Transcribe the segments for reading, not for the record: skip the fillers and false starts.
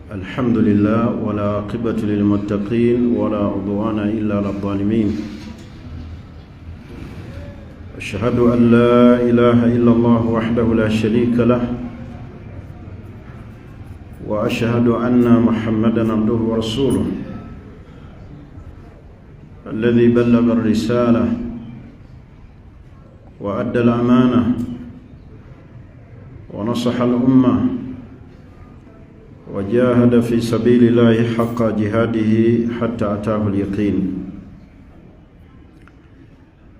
الحمد لله ولا عاقبة للمتقين ولا عدوان إلا على الظالمين. أشهد أن لا إله إلا الله وحده لا شريك له، وأشهد أن محمدا عبده ورسوله الذي بلغ الرسالة وأدى الأمانة ونصح الأمة وجاهد في سبيل الله حق جهاده حتى أتاه اليقين.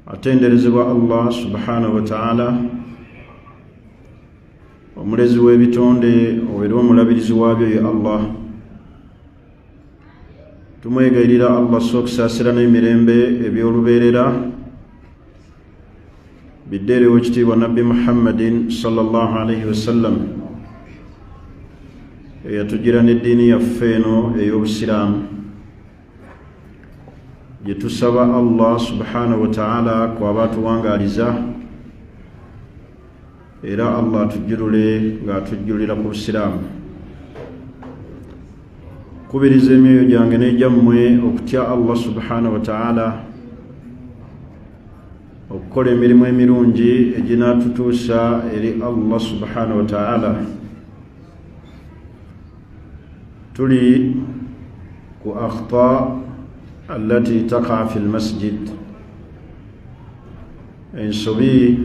atenderezebwa Allah subhanahu wa ta'ala, omulezi w'ebitonde obeera omulabirizi waabyo ye Allah. Tumwegayirira Allah okusaasira n'emirembe eby'olubeerera biddeerewo ekitiibwa Nabbi Muhammadin sallallahu alayhi wasallam, eyatugira n'eddiini yaffe eno ey'obusiraamu, gye tusaba Allah subhanahu wa ta'ala kwaba atuwangaaliza, era Allah atujjulule ng'atujjulira ku busiraamu. Kubiriza emyoyo gyange n'egyammwe okutya Allah subhanahu wa ta'ala, okukola emirimu emirungi eginaatutuusa eri Allah subhanahu wa ta'ala. Tuli ku akhta allati taqa fi almasjid, ensobi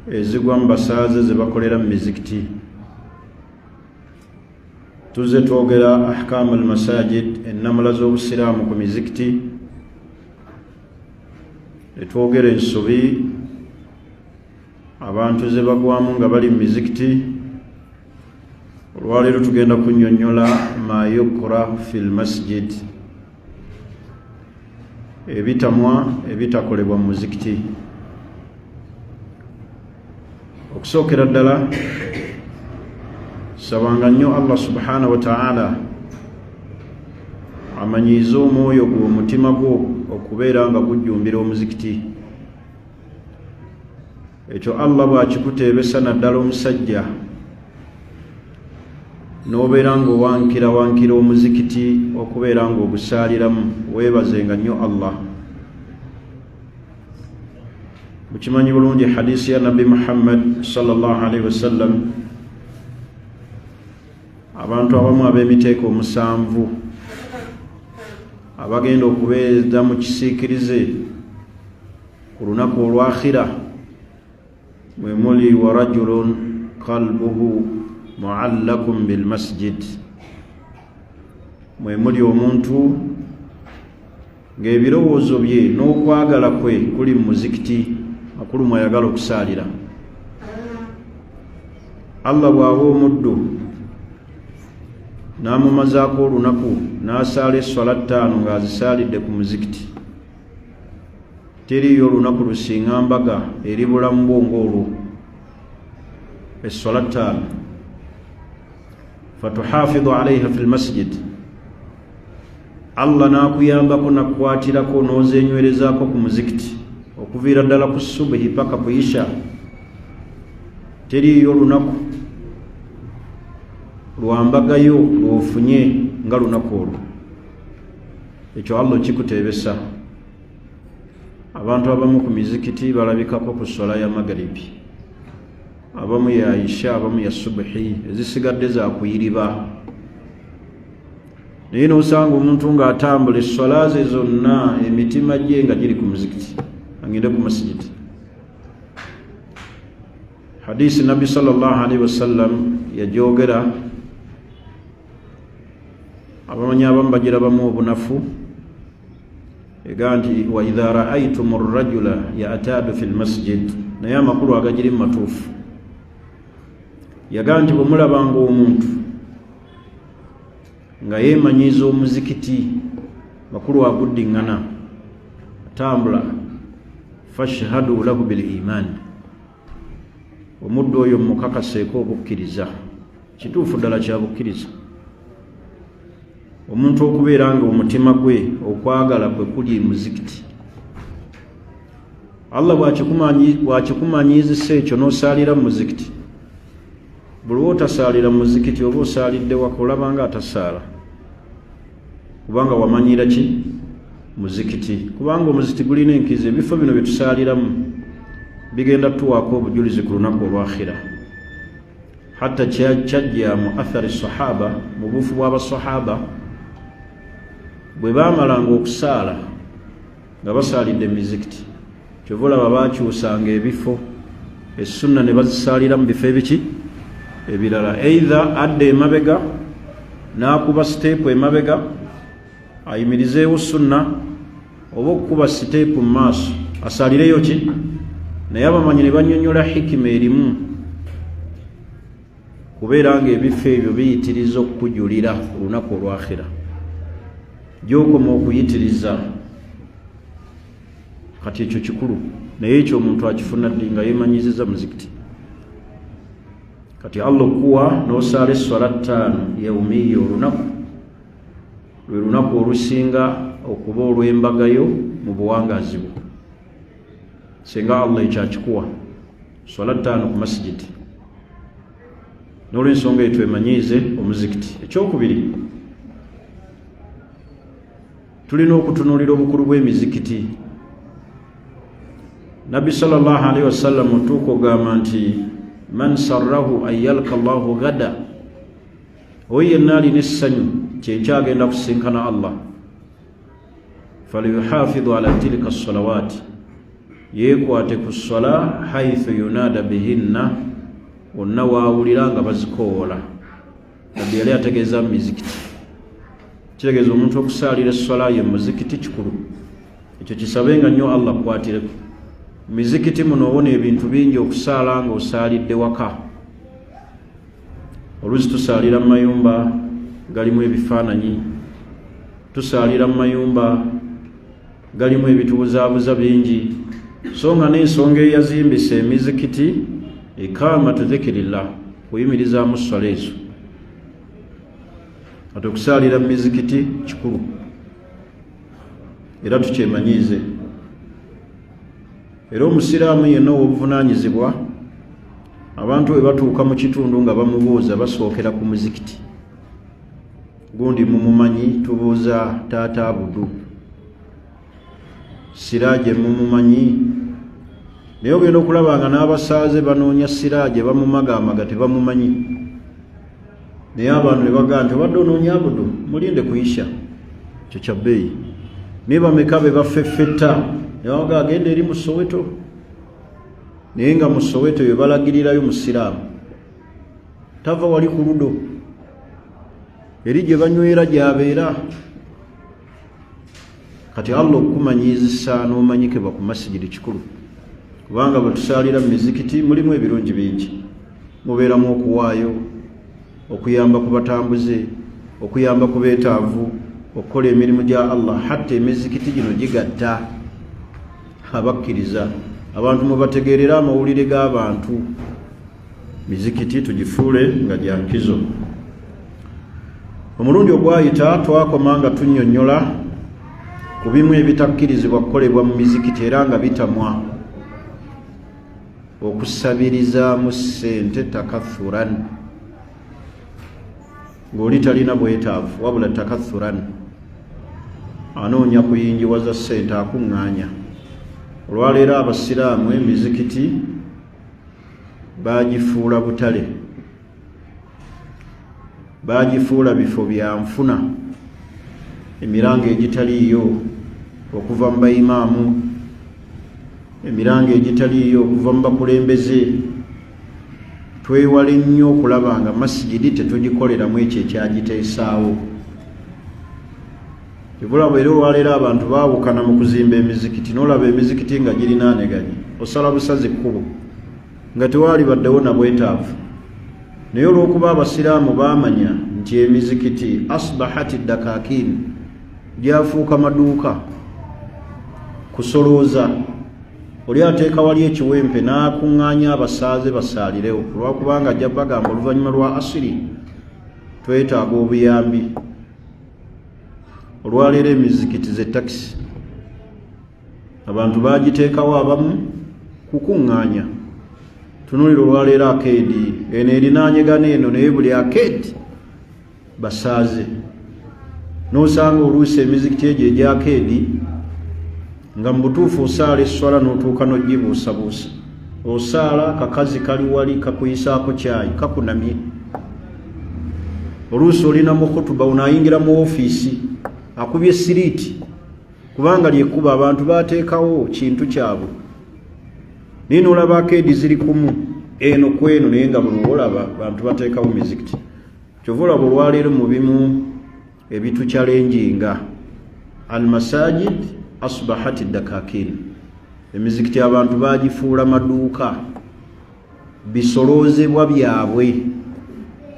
ezigwa mu basaaze ze bakolera mu mizikiti. Tuzze twogera ahkaamu almasajid, ennamula z'obusiraamu ku mizikiti, netwogera ensobi abantu ze bagwamu nga bali mu mizikiti. Olwaleero tugenda kunnyonnyola ma yukra fi lmasjid, ebitamwa ebitakolebwa mu muzikiti. Okusookera ddala sabanga nnyo Allah subhanahu wa ta'ala amanyiize omwoyo gwo, omutima gwo okubeera nga gujjumbira omuzikiti. Ekyo Allah bw'akikuteebesa naddala omusajja n'obeera ng'owankira omuzikiti okubeera ng'ogusaaliramu, weebazenga nnyo Allah. Mukimanyi bulungi hadiisi ya Nabbi Muhammad sallallahu alaihi wasallam, abantu abamu ab'emiteeko 7 abagenda okubeeza mu kisiikirize ku lunaku olwakhira, mwe muli wa rajulun qalbuhu mu'allakun bil masjid, mwe muli omuntu ng'ebirowoozo bye n'okwagala kwe kuli mu muzikiti, makulu mwayagala okusaalira. Allah bw'aba omuddu n'amumazaako olunaku n'asaala esswala 5 ng'azisaalidde ku muzikiti, teriyo olunaku lusinga mbaga eri bulamu bwo ng'olwo, esswala 5. Fatuhafidhu alaiha fi lmasjid, Allah n'akuyambako nakukwatirako n'ozenywerezaako ku muzikiti okuviira ddala ku subuhi paka ku isha. Teriyo lunaku lwambagayo lwofunye nga lunaku olwo. Ekyo Allah kikuteebesa. Abantu abamu ku mizikiti balabikako ku swala ya magaribi, abamu ya isha, abamu ya subuhi, ezisigadde za kuyiriba. Naye n'osanga omuntu ng'atambula esswala ze zonna emitima gye nga giri ku muzikiti, agende ku masjid. Hadiisi Nabbi sallallahu alaihi wasallam yajogera, abamanyi abamu bagirabamu obunafu, ega nti wa idha ra'aytum ar-rajula ya'tadu fi lmasjid, naye amakulu agagiri matuufu. Yagaa nti bwe mulabanga omuntu nga yeemanyiiza omuzikiti, makulu aguddiŋŋana, atambula, fashhadu lahu bil iman, omuddu oyo mukakaseeko obukkiriza, kituufu ddala kya bukkiriza. Omuntu okubeera nga omutima gwe okwagala kwe kuli muzikiti, Allah bw'akikumanyiizisa ekyo n'osaalira mu muzikiti, buli otasalira muzikiti oba osalidde waka olabanga atasaala kubanga wamanyira ki muzikiti kubanga omuzikiti gulina enkizo ebifo bino byetusaliramu bigenda tuwaako obujulizi ku lunaku olwakhira hatta kyajja mu athari sahaba mu bufu bw'abasahaba bwe baamalanga okusaala nga basaalidde mizikiti kyova olaba baakyusanga ebifo essunna ne bazisaalira mu bifo ebiki ebirala either adda emabega n'akuba siteepu emabega ayimirizeewo sunna oba okukuba siteepu mu maaso asaalireyo ki naye abamanyi ne bannyonnyola hikima erimu kubeera nga ebifo ebyo biyitiriza okukujulira olunaku olwakhira gyokoma okuyitiriza kati ekyo kikulu naye ekyo omuntu akifuna ddi nga yeemanyiziza muzikiti kati Allah okuwa n'osaala esswala 5 yaumiya olunaku lwe lunaku olusinga okuba olw'embagayo mu buwangaazi bwo singa Allah ekyakikuwa swala 5 ku masigiti n'olw'ensonga eyo twemanyiize omuzikiti ekyokubiri tulina okutunuulira obukulu bw'emizikiti nabbi sallallahu alaihi wasallam otuuka ogamba nti man sarrahu an yalka Allahu gada oyo yenna alina essanyu kyenkyagenda kusinkana Allah falyuhafidhu ala tilka as-salawati yeekwate ku ssala haithu yunada bihinna onna waawulira nga bazikoola nabbi yali ategeeza mu mizikiti kitegeeza omuntu okusaalira essala ye muzikiti kikulu ekyo kisabenga nnyo Allah akwatireko mizikiti muno obona ebintu bingi okusaala nga osaalidde waka oluusi tusaalira mu mayumba galimu ebifaananyi tusaalira mu mayumba galimu ebitubuzaabuza bingi so nga n'ensonga eyazimbisa emizikiti ikamatu dhikirillah kuyimirizaamu ssala ezo ate okusaalira mu mizikiti kikulu era tukyemanyiize era omusiraamu yenna obuvunaanyizibwa abantu bwe batuuka mu kitundu nga bamubuuza basookera ku muzikiti gundi mumumanyi tubuuza taata abudu siraaje mumumanyi naye ogenda okulaba nga n'abasaaze banoonya siraaje bamumagaamaga tebamumanyi naye abantu ne bagaa nti obadde onoonya abudu mulinde kuyisha ekyo kya bbeeyi naye bameka be baffeffetta ne bagaa agenda eri mu Soweto naye nga mu Soweto bye balagirirayo musiraamu tava wali ku ludo eri gye banywera gy'abeera kati Allah okumanyiizisa n'omanyikibwa ku masigidi kikulu kubanga bwe tusaalira mu mizikiti mulimu ebirungi bingi mubeeramu okuwaayo okuyamba ku batambuze okuyamba ku beetaavu okukola emirimu gya Allah hatta emizikiti gino gigatta abakkiriza abantu mubategeerera amawulire g'abantu mizikiti tugifuule nga gya nkizo omulundi ogwayita twakoma nga tunnyonnyola ku bimu ebitakkirizibwa kukolebwa mu mizikiti era nga bitamwa okusabirizaamu ssente takathuran ng'oli talina bwetaavu wabula takathuran anoonya kuyingiwaza ssente akuŋŋaanya olwaleero abasiraamu emizikiti baagifuula butale baagifuula bifo bya nfuna emiranga egitaliiyo okuva mu bayimaamu emiranga egitaliiyo okuva mu bakulembeze twewale nnyo okulaba nga masigidi tetugikoleramu ekyo ekyagiteesaawo kibulaba era olwaleero abantu baawukana mu kuzimba emizikiti n'olaba emizikiti nga girinaaneganye osala busazi kkubo nga tewaali baddewo na bwetaavu naye olw'okuba abasiraamu baamanya nti emizikiti asbahati dakakin gyafuuka maduuka kusolooza oli ateeka wali ekiwempe n'akuŋŋaanya abasaaze basaalirewo olwakubanga ajja bagamba oluvannyuma lwa asiri twetaaga obuyambi olwaleero emizikiti ze takisi abantu baagiteekawo abamu kukuŋŋaanya tunulira olwaleero akeedi eno erinaanyegana eno naye buli akeedi basaaze n'osanga oluusi emizikiti egyo egyakeedi nga mu butuufu osaala esswala n'otuuka n'ogibuusabuusa osaala kakazi kali wali kakuyisaako kyayi kakunamye oluusi olina mu khutuba unaayingira mu ofiisi akubye siriiti kubanga lyekuba abantu bateekawo kintu kyabwe naye n'olaba akeedi ziri kumu eno ku eno naye nga buli olaba abantu bateekawo mizikiti kyova olaba olwaleero mu bimu ebitukyalenjinga almasajid asbahat dakakin emizikiti abantu bagifuula maduuka bisoloozebwa byabwe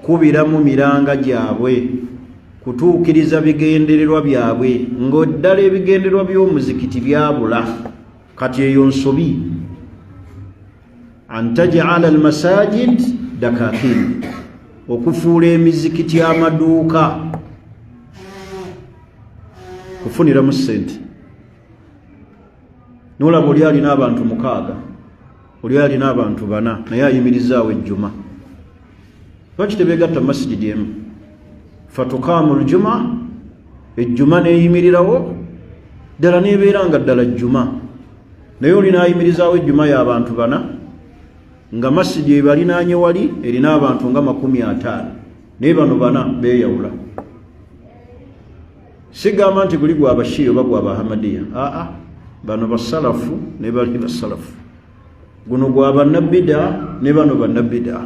kubiramu miranga gyabwe kutuukiriza bigendererwa byabwe ng'oddala ebigendererwa by'omuzikiti byabula kati eyo nsobi an taj'ala almasajid dakakin okufuula emizikiti amaduuka kufuniramu ssente n'olaba oli alina abantu 6 oli alina abantu 4 naye ayimirizaawo ejjuma lwaki tebeegatta masijidi emu fatukaamu ljuma ejjuma neeyimirirawo ddala neebeera nga ddala jjuma naye olina ayimirizaawo ejjuma y'abantu 4 nga masijidi ebalinaanye wali erina abantu nga 50 naye bano 4 beeyawula sigamba nti guli gwa bashiiri oba gwa bahamadiya bano basalafu ne bali basalafu guno gwa bannabida ne bano bannabida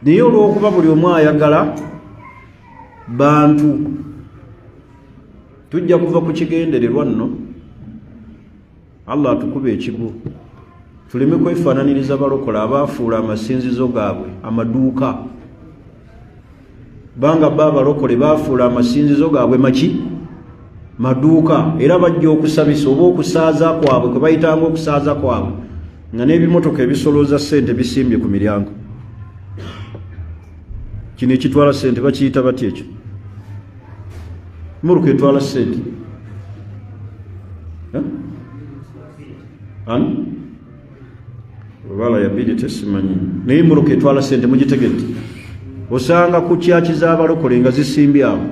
naye olw'okuba buli omu ayagala bantu tujja kuva ku kigendererwa nno Allah atukuba ekigu tuleme kwefaananiriza balokola abaafuula amasinzizo gaabwe amaduuka banga baabalokole baafuula amasinzizo gaabwe maki maduuka era bajja okusabisa oba okusaaza kwabwe kwe bayitanga okusaaza kwabwe nga n'ebimotoka ebisolooza ssente bisimbye ku miryango kino ekitwala ssente bakiyita bati ekyo muruka etwala ssente wala yabidi tesimanyi naye muruka etwala ssente mugitegedde osanga ku kyaki z'abalokole nga zisimbye awo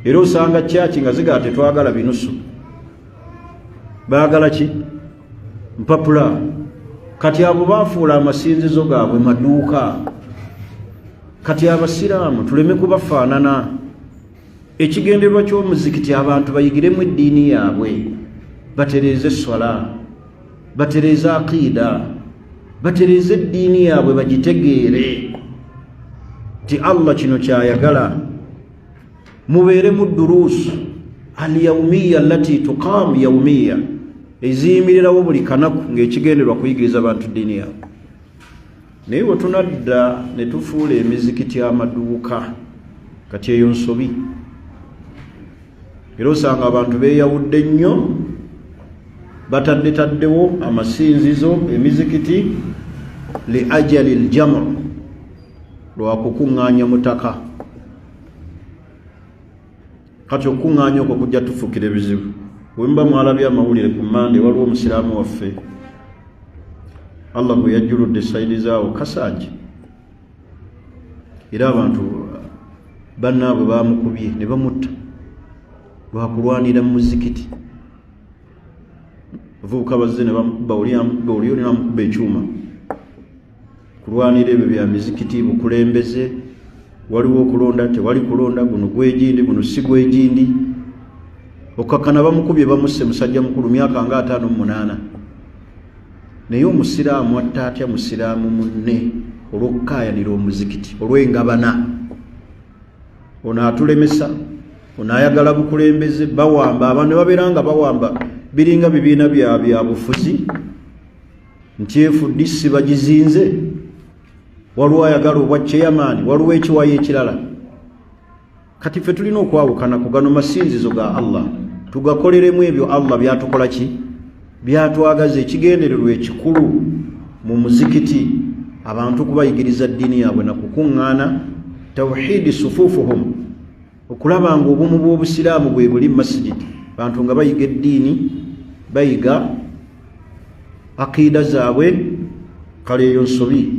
era osanga kyaki nga zigaa tetwagala binusu baagala ki mpapula kati abo baafuula amasinzizo gaabwe maduuka kati abasiraamu tuleme kubafaanana ekigendererwa ky'omuzikiti abantu bayigiremu eddiini yaabwe batereeze esswala batereeze aqiida batereeze eddiini yaabwe bagitegeere ti Allah kino kyayagala mubeere mu duruusu alyawmiya allati tuqaamu yawmiya eziyimirirawo buli kanaku ng'ekigendererwa kuyigiriza abantu ddiini yaabwe naye bwe tunadda ne tufuula emizikiti amaduuka kati eyo nsobi era osanga abantu beeyawudde nnyo bataddetaddewo amasinzizo emizikiti li ajali ljamu lwakukuŋŋaanya mutaka kati okukuŋŋaanya okwo kujja tufuukira ebizibu bwemba mwalabye amawulire ku Mande waliwo omusiraamu waffe Allah bwe yajjuludde sayidi zaawo Kasanje era abantu bannaabwe baamukubye ne bamutta lwakulwanira mu muzikiti abavubuka bazze ne bamukuba oli olina amukuba ekyuma kulwanira ebyo bya mizikiti bukulembeze waliwo okulonda tewali kulonda guno gwegindi guno si gwegindi okakana bamukubye bamusse musajja mukulu myaka nga 58 naye omusiraamu atta atya musiraamu munne olw'okukaayanira omuzikiti olw'engabana ono atulemesa ono ayagala bukulembeze bawamba abantu ne babeera nga bawamba biringa bibiina bya bufuzi nti FDC bagizinze waliwo ayagala obwa chairman waliwo ekiwayo ekirala kati ffe tulina okwawukana ku gano masinzizo ga Allah tugakoleremu ebyo Allah byatukola ki byatwagaza ekigendererwa ekikulu mu muzikiti abantu kubayigiriza ddiini yaabwe na kukuŋŋaana tawhidi sufufuhum okulaba nga obumu bw'obusiraamu bwe buli masjidi abantu nga bayiga eddiini bayiga aqida zaabwe. Kale eyo nsobi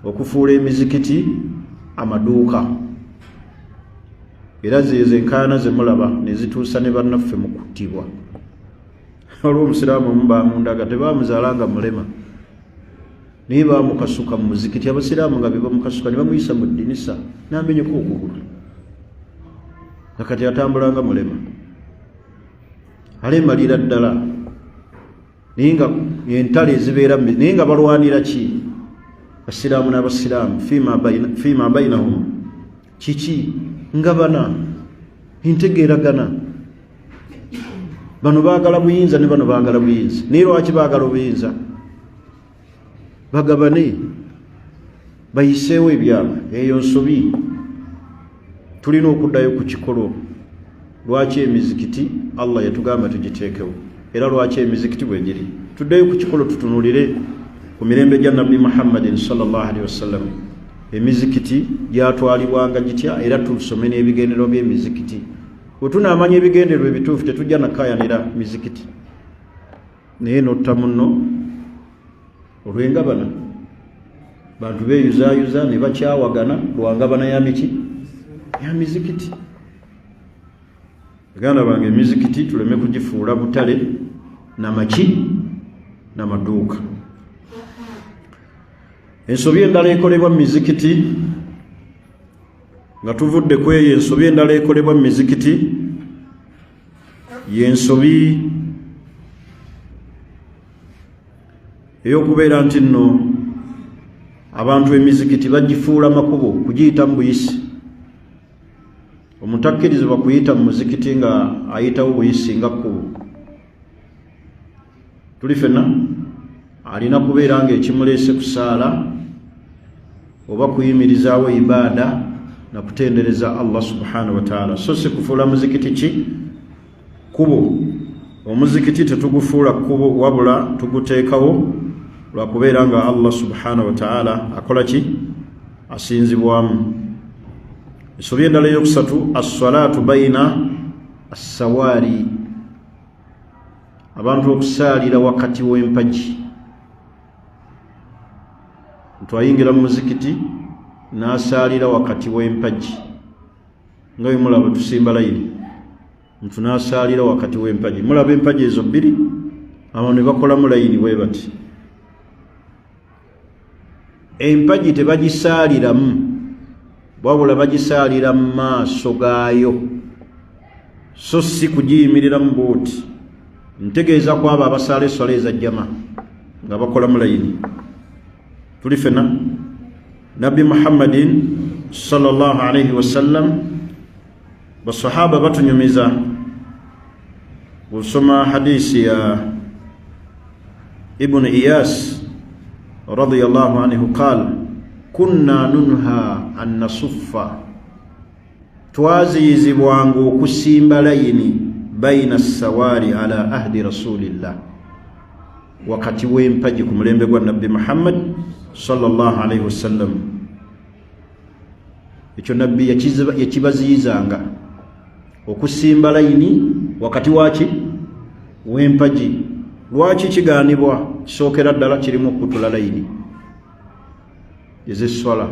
okufuula emizikiti amaduuka, era zezo enkaayana ze mulaba ne zituusa ne bannaffe mu kuttibwa. Waliwo omusiraamu omu baamundaga tebaamuzaala nga mulema naye baamukasuka mu muzikiti. Abasiraamu nga bebamukasuka ne bamuyisa mu ddinisa n'amenyeko okugulu nga kati atambulanga mulema, alemalira ddala naye nga entalo ezibeera naye nga balwanira ki? Basiraamu n'abasiraamu fiima bainahum kiki? Ngabana, entegeeragana. Bano baagala buyinza ne bano baagala buyinza. Naye lwaki baagala obuyinza? Bagabane, bayiseewo ebyama. Eyo nsobi. Tulina okuddayo ku kikolo. Lwaki emizikiti Allah yatugamba tugiteekewo, era lwaki emizikiti bwe giri. Tuddeyo ku kikolo tutunulire ku mirembe gya Nabbi Muhammadin sallallahu alaihi wasallam emizikiti gyatwalibwanga gitya, era tusome n'ebigendero by'emizikiti. Bwe tunaamanya ebigendero ebituufu tetujja nakaayanira mizikiti. Naye notta munno olw'engabana, bantu beeyuzaayuza ne bakyawagana lwangabana ya miki? Ya mizikiti. Baganda bange, emizikiti tuleme kugifuula butale n'amaki n'amaduuka. Ensobi endala ekolebwa mu mizikiti, nga tuvudde ku eyo ensobi endala ekolebwa mu mizikiti y'ensobi ey'okubeera nti nno abantu emizikiti bagifuula makubo kugiyita mu buyisi. Omuntu akkirizibwa kuyita mu muzikiti nga ayitawo buyisi nga kkubo. Tuli ffenna alina kubeera ng'ekimuleese kusaala oba kuyimirizaawo ibaada na kutendereza Allah subhanahu wa ta'ala, so si kufuula muzikiti ki? Kubo. Omuzikiti tetugufuula kubo, wabula tuguteekawo lwakubeera nga Allah subhanahu wa ta'ala akola ki? Asinzibwamu. Ensobi endala eyokusatu, as-salaatu bayna as-sawaari, abantu okusaalira wakati w'empagi. Omuntu ayingira mu muzikiti n'asaalira wakati w'empagi, nga bwe mulaba tusimba layini, omuntu n'asaalira wakati w'empagi. Mulaba empagi ezo bbiri, abantu ne bakolamu layini bwe bati. Empagi tebagisaaliramu, wabula bagisaalira mu maaso gaayo, so si kugiyimiriramu bwoti. Ntegeeza ku abo abasaala esswala ezajjama nga bakola mu layini. Tuli ffenna Nabbi Muhammadin sallallahu alayhi wasallam, basahaba batunyumiza usoma hadisi ya Ibn Iyas radiyallahu anhu qala kunna nunha an nasuffa, twaziyizibwanga okusimba layini baina as-sawari ala ahdi rasulillah, wakati w'empagi ku mulembe gwa Nabbi Muhammad sallallahu alayhi wasallam. Ekyo Nabbi yakibaziyizanga okusimba layini wakati waki w'empagi. Lwaki kigaanibwa? Kisookera ddala kirimu okutula layini ez'esswala.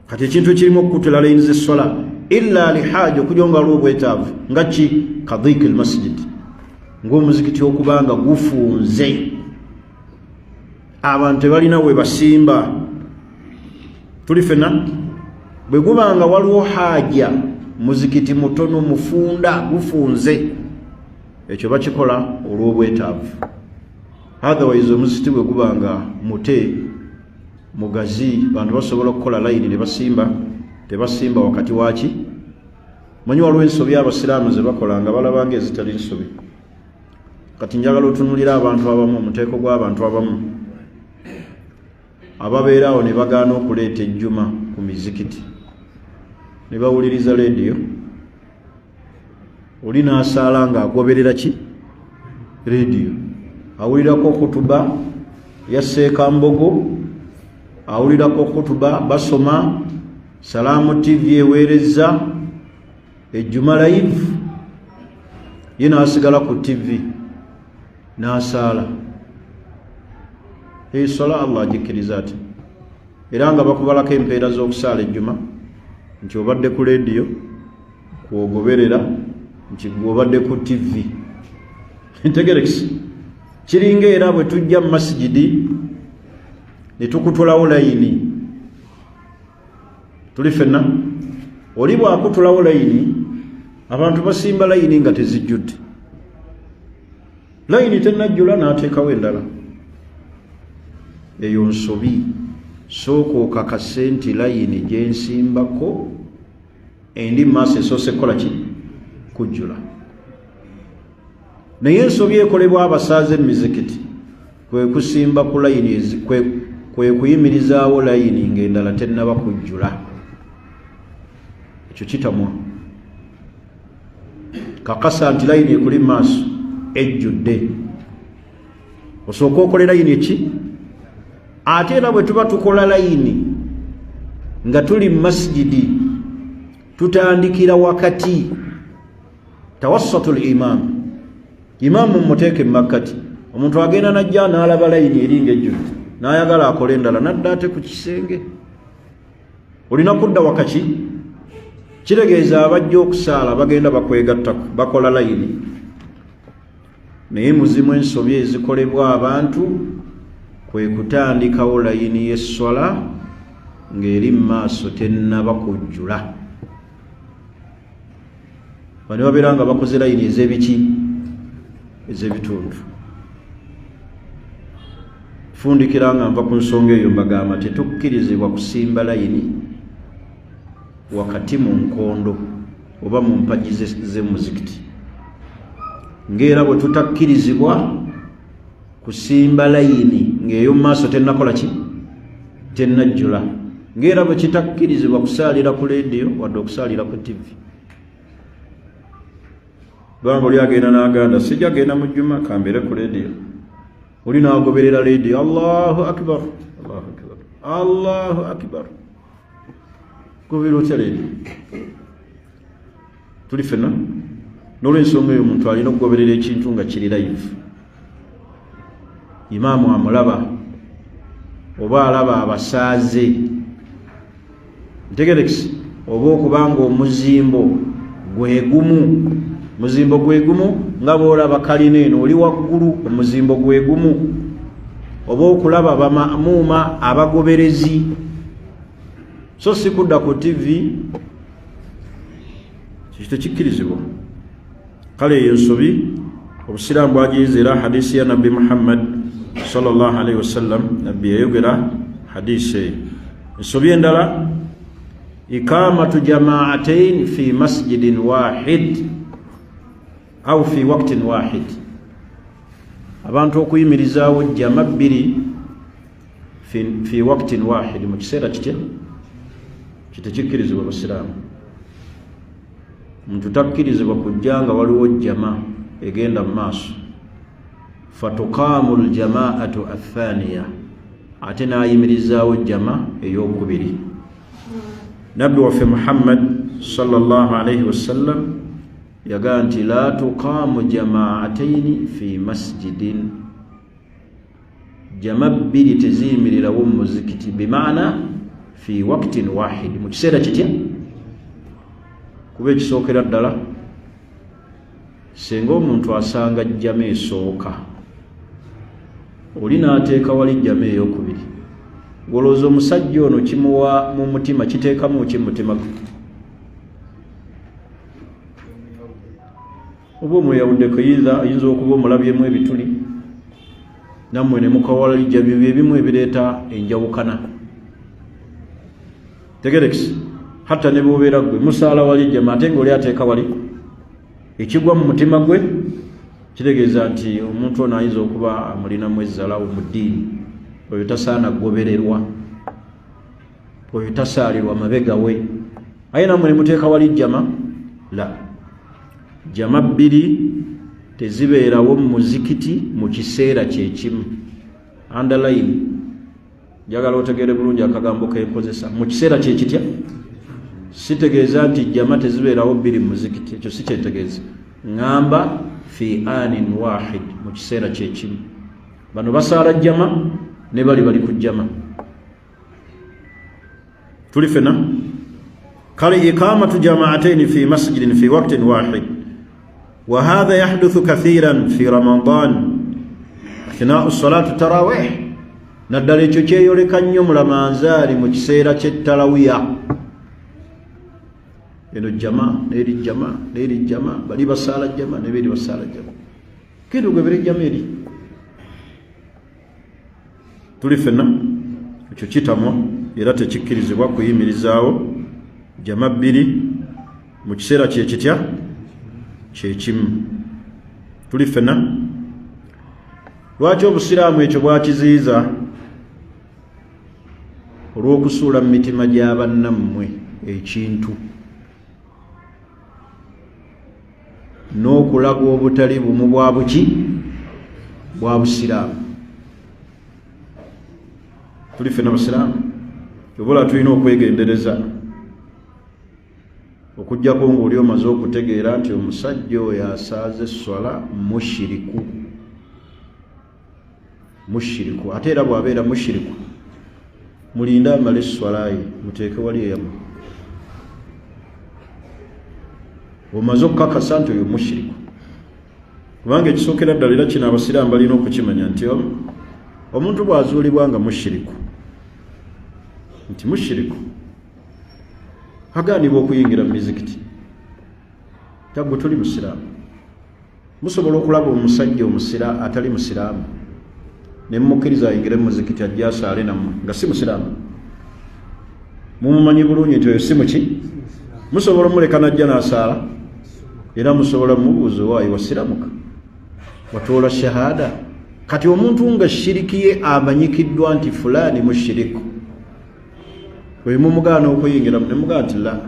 Kati ekintu ekirimu okutula layini z'esswala illa lihaaja, okujonga olw'obwetaavu, nga ki? Kadhiiki almasjid, ng'omuzikiti okubanga gufunze, abantu tebalina we basimba. Tuli ffenna bwe gubanga waliwo haaja, muzikiti mutono mufunda gufunze, ekyo bakikola olw'obwetaavu. Otherwise omuzikiti bwe gubanga mute mugazi, bantu basobola okukola layini ne basimba, tebasimba wakati waki. Manyi waliwo ensobi abasiraamu ze bakola nga balabanga ezitali nsobi. Kati njagala otunulira abantu abamu, omuteeko gw'abantu abamu ababeerawo ne bagaana okuleeta ejjuma ku mizikiti, ne bawuliriza leediyo. Oli n'asaala ng'agoberera ki? Leediyo. Awulirako kutuba ya Seekambogo, awulirako kutuba basoma Salaamu TV eweereza ejjuma live, ye n'asigala ku TV n'asaala. esola Allah agikiriza ati era nga bakubalako empeera z'okusaala ejjuma nti obadde ku leediyo kwogoberera nti obadde ku TV integerekisi kiringa era bwe tujja mu masijidi ne tukutulawo layini tuli fenna oli bwakutulawo layini abantu basimba layini nga tezijjudde layini tennajjula n'ateekawo endala eyo nsobi sooka okakase nti layini gyensimbako endi maaso esoose kukola ki kujjula naye ensobi ekolebwa abasaaze emizikiti kwe kusimba ku layini kwe kuyimirizaawo layini ng'endala tennaba kujjula ekyo kitamwa kakasa nti layini ekuli maaso ejjudde osooka okole layini eki ate era bwe tuba tukola layini nga tuli mu masijidi tutandikira wakati tawassatul imaamu muteeke makkati omuntu agenda najja n'alaba layini eringa ejjudde n'ayagala akole endala nadda ate ku kisenge olina kudda wakati kitegeeza abajja okusaala bagenda bakwegattako bakola layini naye muzimu ensobi ezikolebwa abantu kwe kutandikawo layini y'esswala ng'eri mu maaso tennaba kujjula bano babeera nga bakoze layini ez'ebiki ez'ebitundu fundikira nga nva ku nsonga eyo mbagamba tetukkirizibwa kusimba layini wakati mu nkondo oba mu mpagi z'emuzikiti ng'era bwe tutakkirizibwa kusimba layini ng'eyo mu maaso tennakola ki tennajjula ng'era bwe kitakkirizibwa kusaalira ku leediyo wadde okusaalira ku TV banga oli agenda n'aganda sijja genda mu jjuma kambeere ku leediyo oli n'agoberera leediyo Allahu akbar Allahu akbar Allahu akbar gobera otya leediyo tuli fenna n'olw'ensonga eyo omuntu alina okugoberera ekintu nga kiri live imaamu amulaba oba alaba abasaaze ntegerekisi oba okubanga omuzimbo gwe gumu nga bw'olaba kalina eno oli waggulu omuzimbo gwe gumu oba okulaba bamamuuma abagoberezi so si kudda ku TV kikito kikkirizibwa kale eyo nsobi obusiraamu bwagiyiza era hadisi ya nabbi Muhammad sallallahu alaihi wasallam nabbi yayogera hadisi ensobi endala ikamatu jamaatain fi masjidin wahid au fi waqtin wahid abantu okuyimirizaawo jama bbiri fi waqtin wahid mu kiseera kitya kitekikkirizibwa abasiraamu muntu takkirizibwa kujja nga waliwo jama egenda mu maaso fatuqaamu ljamaatu athaniya ate n'ayimirizaawo jama ey'okubiri nabbi waffe Muhammad sallallahu alaihi wasallam yagaa nti la tuqaamu jamaataini fi masjidin jama bbiri teziyimirirawo mu muzikiti bimaana fi waqtin wahid mu kiseera kitya kuba ekisookera ddala singa omuntu asanga jama esooka oli n'ateeka wali jama ey'okubiri ng'olowooza omusajja ono kimuwa mu mutima kiteekamu ki mutima gwe oba omweyawuddeko ayinza okuba omulabyemu ebituli nammwe ne mukawalija byo ebimu ebireeta enjawukana tegerekisi hatta ne bw'obeera gwe musaala wali jama ate ng'oli ateeka wali ekigwa mu mutima gwe kitegeeza nti omuntu ono ayinza okuba amulinamu ezzalawo mu ddiini oyo tasaana kugobererwa oyo tasaalirwa mabega we aye nammwe ne muteeka wali jama la jama bbiri tezibeerawo mu muzikiti mu kiseera kyekimu underline njagala otegeere bulungi akagambo kenkozesa mu kiseera kyekitya sitegeeza nti jama tezibeerawo bbiri mu muzikiti ekyo si kyetegeeza ŋŋamba fi anin wahid mu kiseera kyekimu bano basaala jama ne bali ku jama tuli fena kale iqamatu jama'atayn fi masjidin fi waqtin wahid wa hadha yahduthu kathiran fi ramadan athna'u salatu tarawih naddala ekyo kyeyoleka nnyo mu Ramanzaali mu kiseera ky'ettalawiya eno jama neri jama neri jama bali basala jama ne bali basala jama kidu gwe bere jama eri tuli fenna ekyo kitamwa era tekikkirizibwa kuyimirizaawo jama bbiri mu kiseera kyekitya kyekimu tuli fenna lwaki obusiraamu ekyo bwakiziyiza olw'okusuula mu mitima gy'abannammwe ekintu n'okulaga obutali bumu bwa buki bwa busiraamu tuli fena basiraamu obola tulina okwegendereza okujjako ng'oli omaze okutegeera nti omusajja oyo asaaza esswala mushiriku ate era bw'abeera mushiriku mulinde amale esswala ye muteeke wali eyamu omaze okukakasa nti oyo mushiriku kubanga ekisookera ddala era kino abasiraamu balina okukimanya nti omuntu bw'azuulibwa nga mushiriku nti mushiriku agaanibwa okuyingira mu mizikiti tagwe tuli musiraamu musobola okulaba omusajja omusira atali musiraamu ne mumukkiriza ayingire mu muzikiti ajja asaale nammwe nga si musiraamu mumumanyi bulungi nti oyo si muki musobola omuleka najja n'asaala era musobola mumubuuza waayi wasiramuka watoola shahada kati omuntu nga shiriki ye amanyikiddwa nti fulaani mushiriku bwe mumugaana okuyingira ne mugaa nti la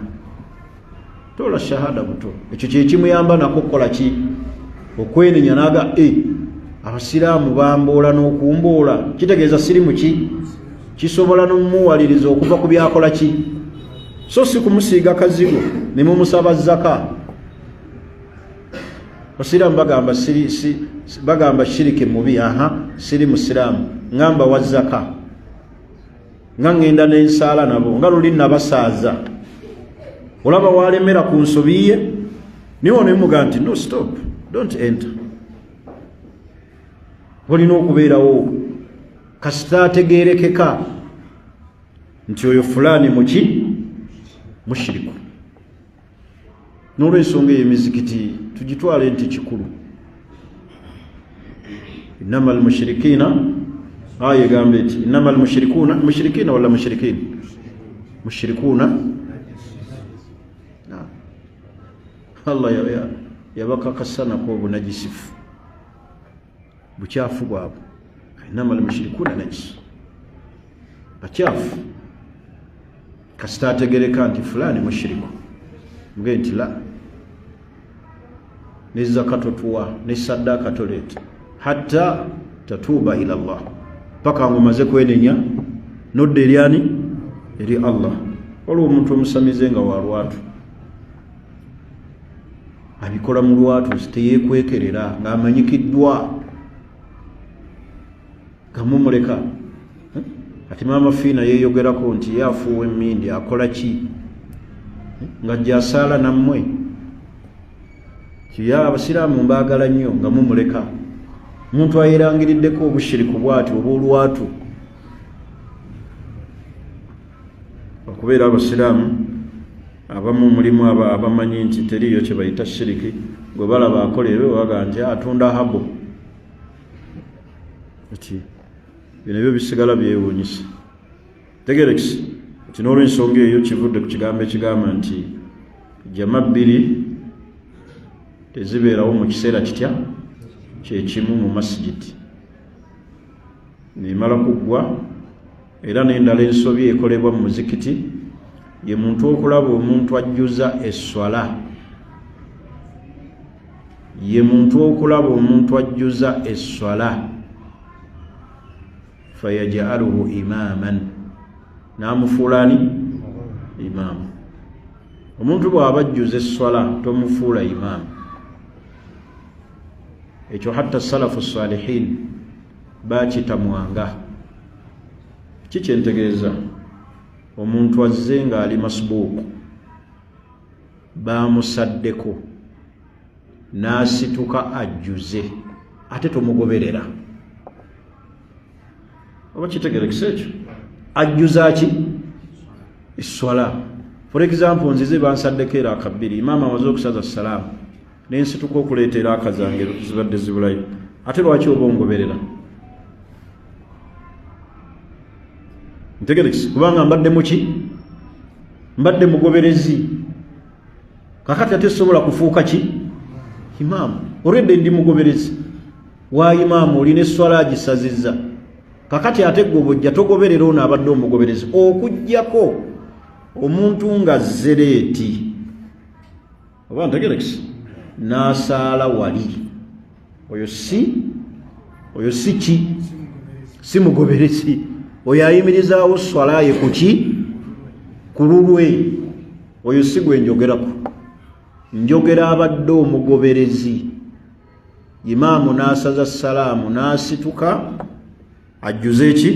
toola shahada buto ekyo kyekimuyamba nako okukola ki okwenenya naaga abasiraamu bamboola n'okumboola kitegeeza sirimu ki kisobola n'omumuwaliriza okuva ku byakola ki so si kumusiiga kazigo ne mumusaba zaka basiraamu bagamba shiriki mubi siri musiraamu ngamba wa zaka nga ngenda n'ensaala nabo nga luli nabasaaza olaba walemera ku nsobi ye niwo nemugaa nti no stop don't enter olina okubeerawo kasita ategeerekeka nti oyo fulaani muki mushiriku n'olwensonga eyo emizikiti tugitwale nti kikulu innama almushirikiina aya egambe eti innama almushirikiina wala mushirikuuna Allah yabakakasanako obunajisifu bukyafu bwabwe innama almushirikuuna najisi bakyafu kasita ategereka nti fulaani mushiriku muge nti la ne zakato tuwa ne saddaaka toleeta hatta tatuuba ila Allah paka ngomaze kwenenya nodde eryani eri Allah olwo omuntu omusamize nga wa lwatu abikola mu lwatu teyekwekerera ng'amanyikiddwa gamumuleka ati maama fiina yeeyogerako nti yafuuwa emmindi akola ki nga jasaala nammwe kiya abasiraamu mbaagala nnyo nga mumuleka omuntu ayerangiriddeko obushiriku bwati obw'olwatu okubeera abasiraamu abamu mulimu abamanyi nti teriyo kye bayita shiriki gwe balaba akola ebyo baga nti atunda habo ati bino ebyo bisigala byewuunyisa tegerekisi nti n'olwensonga eyo kivudde ku kigambo ekigamba nti jama bbiri tezibeerawo mu kiseera kitya kyekimu mu masigiti nemala kuggwa era n'endala ensobi ekolebwa mu muzikiti ye muntu okulaba omuntu ajjuza esswala fayajaluhu imaman namufuulani imaamu omuntu bw'aba ajjuza esswala tomufuula imaamu ekyo hatta salafu salihin bakitamwanga kikyentegeeza omuntu azze nga ali masbuuku bamusaddeko n'asituka ajjuze ate tomugoberera oba kitegerekisa ekyo ajjuza ki esswala for example nzize bansaddeko era akabbiri imaama amaze okusaza salaamu nensituka okuleeta era akazange zibadde zibulayo ate lwaki oba ongoberera ntegerekisa kubanga mbadde muki mbadde mugoberezi kakati ate sobola kufuuka ki imaamu olwedde ndi mugoberezi wa imaamu olina esswala agisazizza kakati ate gwe bw'ojja togoberera ono abadde omugoberezi okuggyako omuntu nga zereeti oba ntegerekisa n'asaala wali oyo si ki si mugoberezi oyo ayimirizaawo swalaye ku ki ku lulwe oyo si gwe njogerako njogera abadde omugoberezi imaamu n'asaza salaamu n'asituka ajjuze eki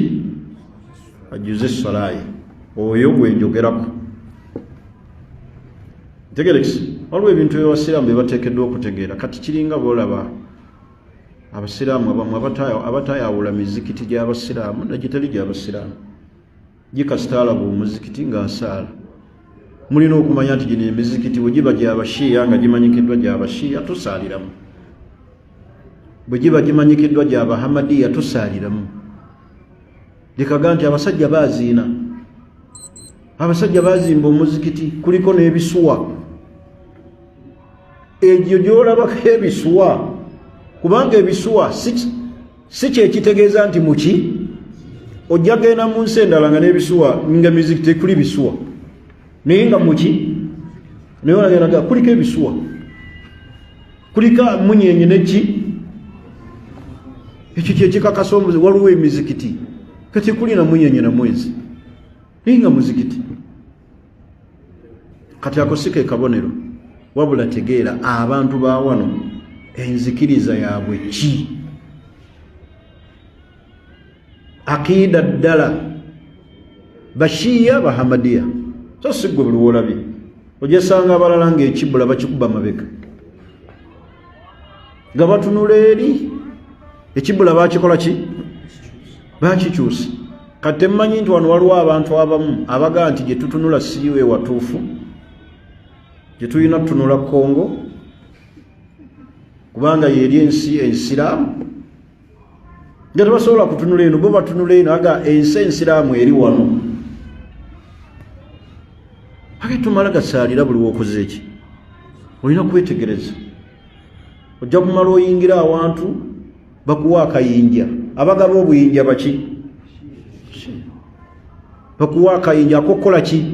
ajjuze swalaye oyo gwe njogerako ntegerekisa waliwo ebintu by'abasiraamu bye bateekeddwa okutegeera kati kiringa boolaba abasiraamu abamu abataayawula mizikiti gy'abasiraamu nagitali gy'abasiraamu gikasitaalabu omuzikiti ng'asaala mulina okumanya nti gino emizikiti bwe giba gy'abashiya nga gimanyikiddwa gy'abashiya tosaaliramu bwe giba gimanyikiddwa gy'abahamadiya tosaaliramu lekaga nti abasajja baaziina abasajja baazimba omuzikiti kuliko n'ebisuwa egyo gy'olabako ebisuwa kubanga ebisuwa si kyekitegeeza nti muki ojja genda mu nsi endala nga n'ebisuwa nga mizikiti tekuli bisuwa naye nga muki naye olagendaga kuliko ebisuwa kuliko munyenye neki ekyo kyekikakasa omuzi waliwo emizikiti kati kulina munyenye na mwezi naye nga muzikiti kati ako si ke kabonero wabula tegeera abantu ba wano enzikiriza yaabwe ki akiida ddala bashiya bahamadiya so si gwe buli woolabye ogyesanga abalala ng'ekibula bakikuba mabega nga batunula eri ekibula bakikola ki bakikyusa kati temmanyi nti wano waliwo abantu abamu abagaa nti gye tutunula siiwe watuufu gye tulina tutunula Kongo kubanga yeri ensi ensiraamu nga tebasobola kutunula eno bo batunula eno aga ensi ensiraamu eri wano age tumala gasaalira buli wokoze eki olina kwetegereza ojja kumala oyingira awantu bakuwa akayinja abagaba obuyinja baki bakuwa akayinja akokukola ki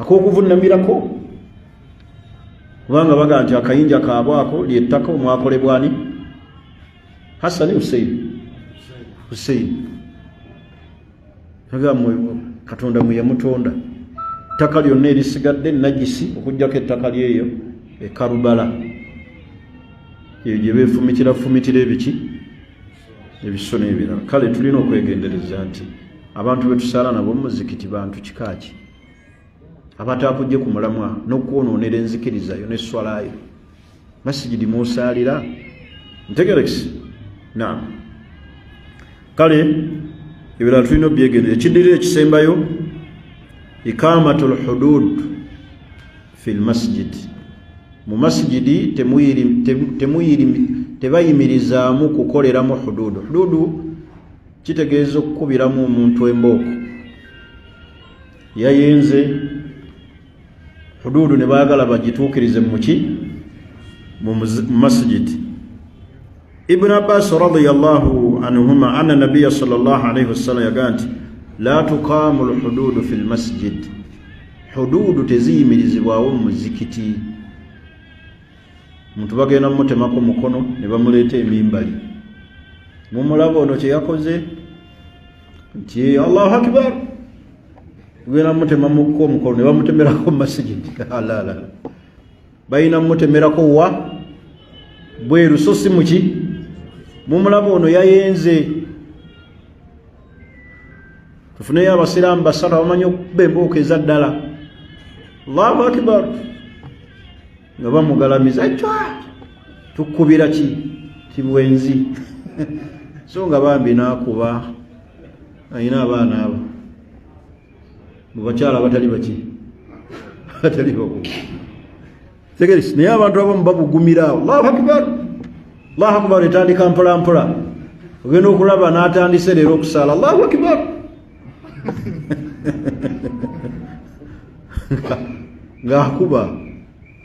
ak'okuvunamirako kubanga baga nti akayinja kaabwako lyettaka omwakolebwani Hasani Hussein Katonda mwe yamutonda ettaka lyonna erisigadde najisi okugjako ettaka lyeyo ekarubala eyo gye beefumitira ebiki ebiso n'ebirala kale tulina okwegendereza nti abantu betusaala nabo muzikiti bantu kikaaki abatakujje ku mulamwa n'okwonoonera enzikirizayo n'esswalayo masigidi mwosaalira ntegerekisi naam kale ebirala tulina obyegendera ekiddirira ekisembayo ikamatul hudud fi lmasjid mu masjidi tebayimirizaamu kukoleramu hududu hududu kitegeeza okukubiramu omuntu embooko yayenze hududu ne baagala bagituukirize muki mu masjid Ibn Abbas radiyallahu anhuma anna nabiyya sallallahu alayhi wasallam yagaa nti la tuqamu lhududu fi lmasjid hududu teziyimirizibwawo mu muzikiti muntu bagenda mutemako mukono ne bamuleeta emimbali mumulaba ono kye yakoze nti Allahu akbar genda mutemamuko omukono ne bamutemerako mu masjidi alala bayina mutemerako wa bweru so si muki mumulaba ono yayenze tufuneyo abasiraamu basatu abamanyi okuba embooko ezaddala. Allahu akbar, nga bamugalamiza tukubira ki tibwenzi so nga bambi nakuba ayina abaana abo mu bakyala batali baki batali bakuba tegerisi naye abantu abamu babugumira. Allahu akbar, Allahu akbar etandika mpola mpola, ogenda okulaba n'atandise leero okusaala Allahu akbar ng'akuba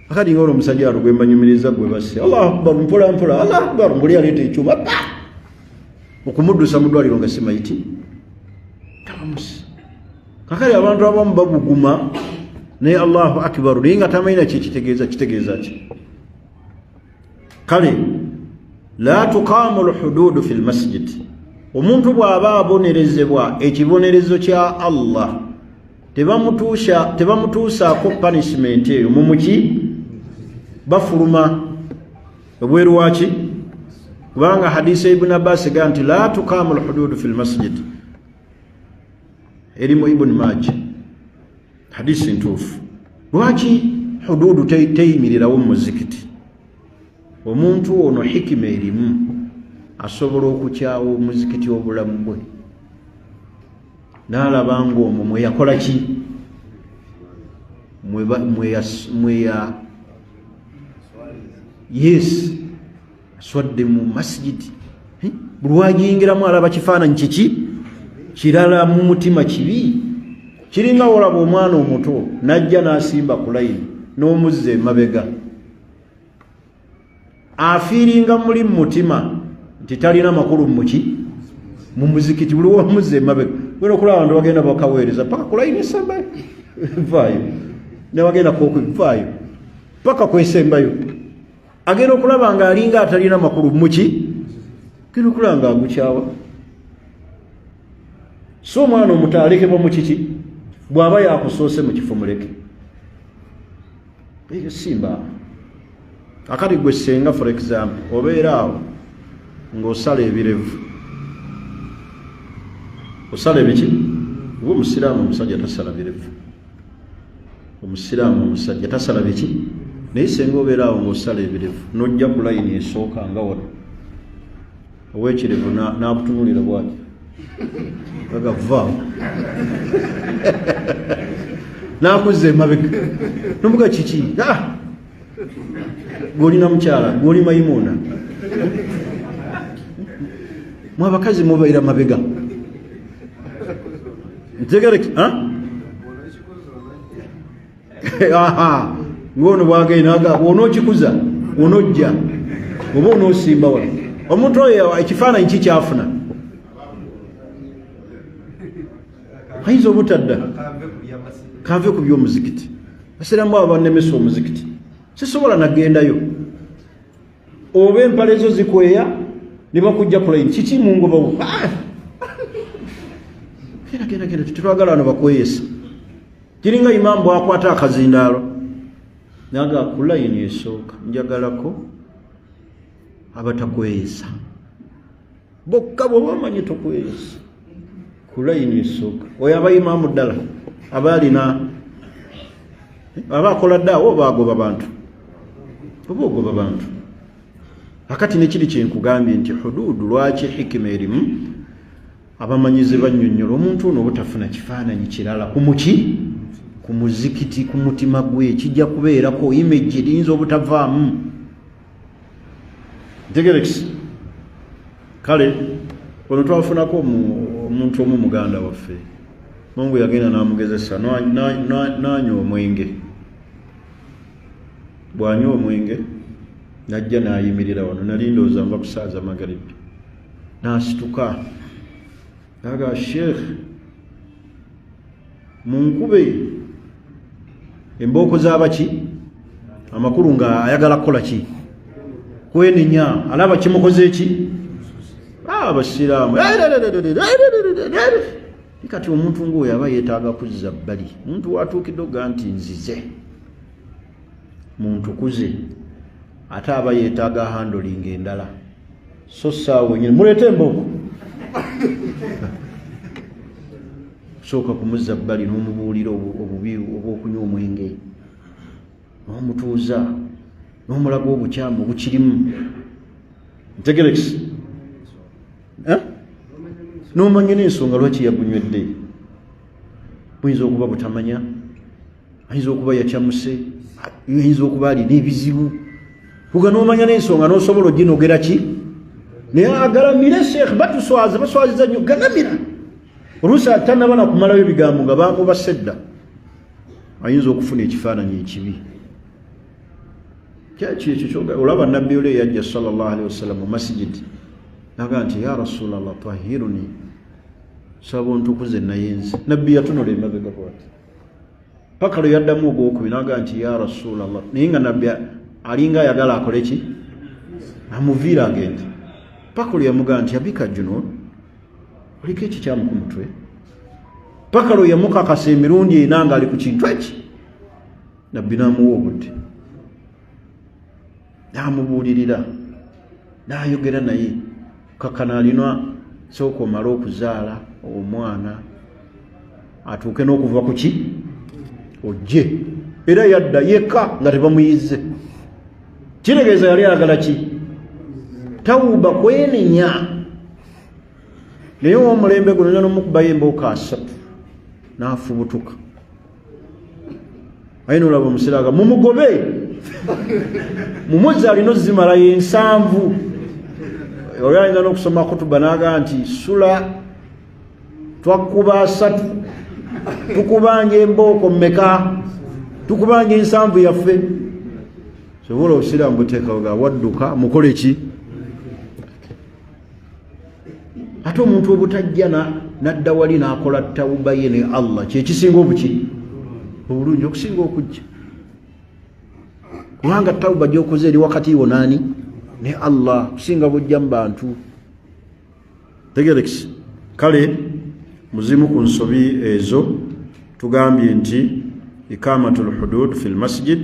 akati ng'olwo omusajja alo gwe mbanyumiriza gwe basse Allahu akbar mpola mpola Allahu akbar ng'oli aleeta ekyuma okumuddusa mu ddwaliro nga si mayiti tabamusi. Kakali abantu abamu babuguma naye Allahu akbar naye nga tamayina kitegeeza ki? Kale la tuqaamu alhuduudu fi lmasjid, omuntu bw'aba abonerezebwa ekibonerezo kya Allah tebamutuusaako punishment eyo mumuki bafuluma obweru waki, kubanga hadisi Ibn Abbas ega nti la tuqaamu alhuduudu fi lmasjid, erimu Ibn Majah, hadisi ntuufu. Lwaki huduudu teyimirirawo mu muzikiti? Omuntu ono hikima erimu, asobola okukyawa omuzikiti obulamu bwe, n'alaba ng'omwo mwe yakola ki, yes aswadde mu masjidi, buli wagiyingiramu alaba kifaananyi kiki kirala mu mutima kibi. Kiringa olaba omwana omuto najja n'asimba ku layini n'omuzza emabega, afiiringa muli mu mutima nti talina makulu muki mu muzikiti, buli wamuzza emabega. Wena okulaba abantu bagenda bakaweereza paka ku layini esembayo vaayo, nebagenda kokuvaayo paka kwesembayo, agenda okulaba nga alinga atalina makulu muki, genda okulaba nga agukyawa. So omwana omuto alekebwa mu kiki, bw'aba yakusoose mu kifo muleke. Eyo simba akati gwe senga for example obeera awo ng'osala ebirevu, osala ebiki, oba omusiraamu omusajja tasala birevu, omusiraamu omusajja tasala biki, naye senga obeera awo ng'osala ebirevu n'ojja ku layini esooka nga wano ow'ekirevu n'akutunuulira bw'ati agavaawo n'akuzza emabega nomuga kiki, gw'olina mukyala gw'oli Mayimuuna, mwe abakazi mubaira mabega ntegereki ng'ono bwagenda bw'onookikuza onojja oba onoosimba wano omuntu oyo ekifaananyi kikyafuna ayinza obutadda kanve ku by'omuzikiti. Basiraamu abo bannemesa omuzikiti sisobola nagendayo, oba empale zo zikweya ne bakujja ku layini kiki mu ngobawo genda tetwagala wano bakweyesa. Kiringa imaamu bwakwata akazindaalo naga ku layini esooka njagalako abatakweyesa bokka bwe bamanyi tokweyesa ku layini esooka. Oyo aba imaamu ddala aba alina aba akola dda oba agoba bantu oba ogoba bantu. Akati nekiri kyenkugambye nti huduudu lwaki hikima erimu, abamanyizi bannyonnyola omuntu ono obutafuna kifaananyi kirala ku muki, ku muzikiti, ku mutima gwe kijja kubeerako image eriyinza obutavaamu. Ntegerekisi. Kale ono twafunako omuntu omu muganda waffe Mungu yagenda n'amugezesa n'anywa omwenge. Bw'anywa omwenge najja n'ayimirira wano, nali ndowooza nva kusaaza magaribi, n'asituka aga Sheikh munkube embooko z'abaki amakulu nga ayagala kukola ki kwenenya, alaba kimukoze ki abasiraamu kati omuntu ng'oyo aba yeetaaga kuzza bbali. Omuntu watuukidde oga nti nzize muntu kuze ate aba yeetaaga handling endala, so saawa wenyini muleete embooko sooka kumuzza bbali n'omubuulira obubi obw'okunywa omwenge n'omutuuza n'omulaga obukyamu bukirimu ntegerekisi n'omanya n'ensonga lwaki yagunywedde buyinza okuba butamanya ayinza okuba yakyamuse ayinza okuba alina ebizibu kuga n'omanya n'ensonga n'osobola oginogera ki naye agalamire sheekh baswaziza nnyo galamira oluusi atanaba nakumalayo ebigambo nga bamubase dda ayinza okufuna ekifaananyi ekibi kyekyo olaba nabbi ole yajja sallallahu alaihi wasallam mu masjidi naga nti ya rasulallah tahiruni saba ontukuze nayenze nabbi yatunula emabega bwati paka lwe yaddamu ogwokubi naga nti ya rasulallah naye nga nabbi alinga ayagala akole ki amuviira agende paka lwe yamugaa nti abika junun oliko ekikyamu ku mutwe paka lwe yamukakasa emirundi ena nga ali ku kintu eki nabbi n'amuwa obudde n'amubuulirira n'ayogera naye kakana alina sooka omala okuzaala omwana atuuke n'okuva ku ki ojje era yadda yekka nga tebamuyizze kitegeeza yali ayagala ki tawuba kwenenya naye omulembe guno n'omukubayo embooka asatu n'afubutuka aye n'olaba omusiraaga mumugobe mumuzza alina ozimalayo ensanvu oli alina n'okusoma kutuba n'aga nti sula twakuba asatu tukubanja embooko mmeka tukubanja ensanvu yaffe sobola obusiraamu buteekawo ga wadduka mukole ki ate omuntu obutajja nadda wali n'akola tawuba ye ne Allah kyekisinga obuki obulungi okusinga okujja kubanga tawuba gyokoze eri wakati wo nani ne Allah kusinga bujja mu bantu tegerekisi kale muzimu ku nsobi ezo tugambye nti ikamatul hudud fil masjid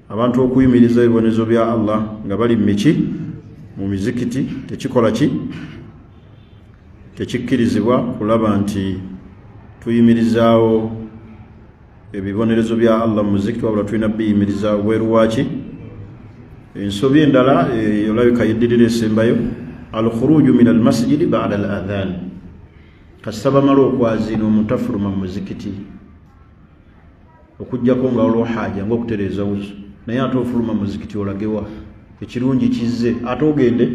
abantu okuyimiriza ebibonezo bya Allah nga bali miki mu mizikiti tekikola ki tekikkirizibwa kulaba nti tuyimirizaawo ebibonerezo bya Allah mu muzikiti wabula tulina biyimiriza bweru waki ensobi endala olabika yeddirira esembayo alkhuruju min almasjidi ba'da aladhan kasaba malo okwazina omuntu afuluma mu muzikiti okujjako nga olwo haja ng'okutereeza wuzo naye ate ofuluma mu muzikiti olagewa ekirungi kizze ate ogende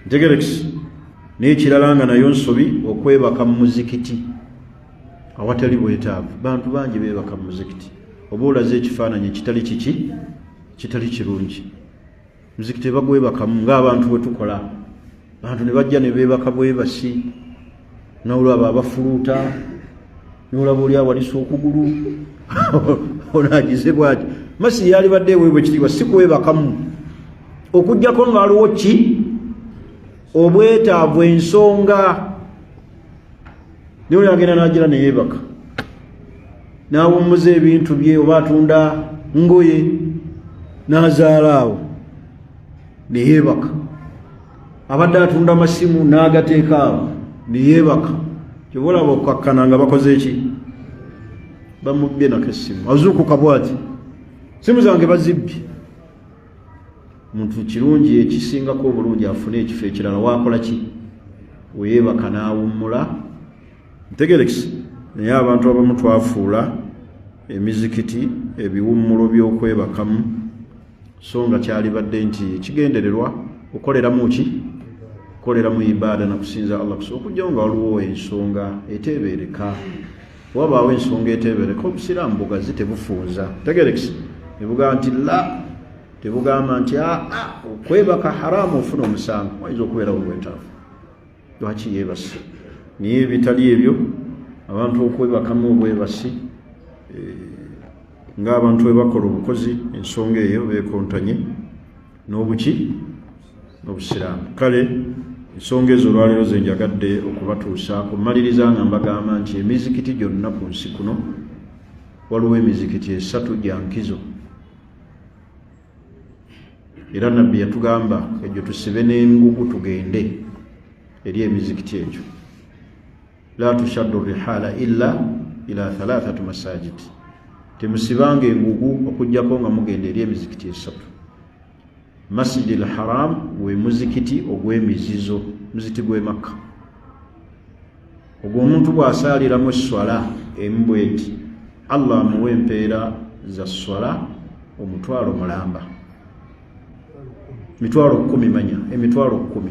ntegerekisi n'ekirala nga nayo nsobi okwebaka mu muzikiti awatali bwetaavu bantu bangi beebaka mu muzikiti oba olaze ekifaananyi kitali kiki kitali kirungi muzikiti bagwebakamu ng'abantu bwe tukola abantu ne bajja ne beebaka bwebasi n'olwaba abafuluuta n'olaba oli awalisa okugulu onaagize bwati masi yali badde eweebwa ekitiibwa si kwebakamu okuggyako nga waliwo ki obwetaavu ensonga niwe agenda n'agira neyeebaka n'awummuza ebintu bye oba atunda ngoye n'azaala awo neyeebaka abadde atunda amasimu n'agateeka awo neyeebaka kyobalaba okukakkana nga bakoze eki bamubbye nako essimu azuukuka bwati simu zange bazibbye muntu kirungi ekisingako obulungi afune ekifo ekirala wakola ki weyeebaka n'awummula ntegerekisi naye abantu abamu twafuula emizikiti ebiwummulo by'okwebakamu so nga kyali badde nti ekigendererwa okoleramu ki kukoleramu ibaada na kusinza Allah kusa okujjawo nga waliwo ensonga eteebereka wabaawo ensonga eteebereka obusiraamu bugazi tebufunza tegerekisi nebugaa nti la tebugamba nti okwebaka haramu ofuna omusango wayinza okubeerawo obwetaavu lwaki yeebasi naye bitali ebyo abantu okwebakamu obwebasi ng'abantu bwe bakola obukozi ensonga eyo beekontanye n'obuki n'obusiraamu kale ensonga ezo olwaleero ze njagadde okubatuusaako mmaliriza nga mbagamba nti emizikiti gyonna ku nsi kuno waliwo emizikiti 3 gya nkizo era nabbi yatugamba egyo tusibe n'emigugu tugende eri emizikiti egyo la tushaddu rihala illa ila 3 masajid, temusibanga engugu okujjako nga mugenda eri emizikiti esatu. Masjidil Haram we muzikiti ogw'emizizo, muzikiti gw'e Makka. Ogwo omuntu bw'asaaliramu esswala embweti, Allah amuwa empeera za sswala omutwalo mulamba, mitwalo 10, manya emitwalo 10.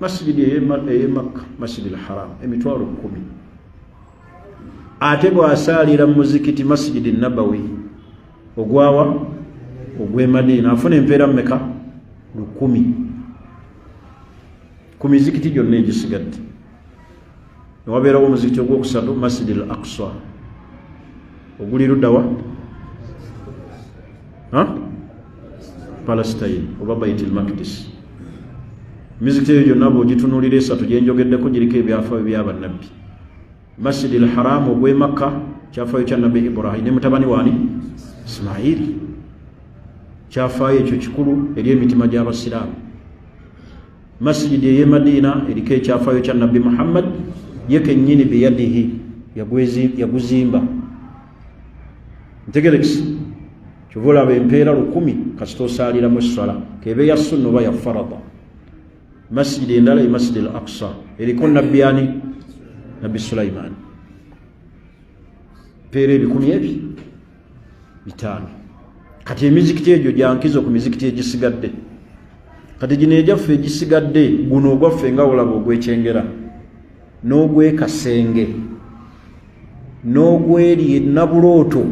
Masjidi ey'e Makka, Masjidil Haram, emitwalo 10. Ate bw'asaalira mu muzikiti Masjidi Nabawi ogwawa ogw'e Madina afuna empeera mmeka? 10 ku mizikiti gyonna egisigadde. Newabeerawo omuzikiti ogwokusatu Masjidil Aqsa oguli luddawa? Palestine oba Baitul Maqdis. Mizikiti eyo gyonna bw'ogitunuulira esatu gye njogeddeko giriko ebyafaayo by'abannabbi. Masjidil Haram ogw'e Makka kyafaayo kya Nabbi Ibrahim ne mutabani waani? Ismaili. Kyafaayo ekyo kikulu eri emitima gy'abasiraamu. Masjidi ey'e Madina eriko ekyafaayo kya Nabbi Muhammad ye kennyini biyadihi yaguzimba. Ntegerekisi kyova olaba empeera 10 kasita osaaliramu esswala keba ya sunna oba ya farada. Masjidi endala ye Masjidil Aqsa eriko nabbi ani? Nabbi Sulaiman. Empeera 500. Kati emizikiti egyo gyankizo ku mizikiti egisigadde. Kati gino egyaffe egisigadde, guno ogwaffe nga olaba ogw'Ekyengera n'ogw'e Kasenge n'ogw'eri e Nabulooto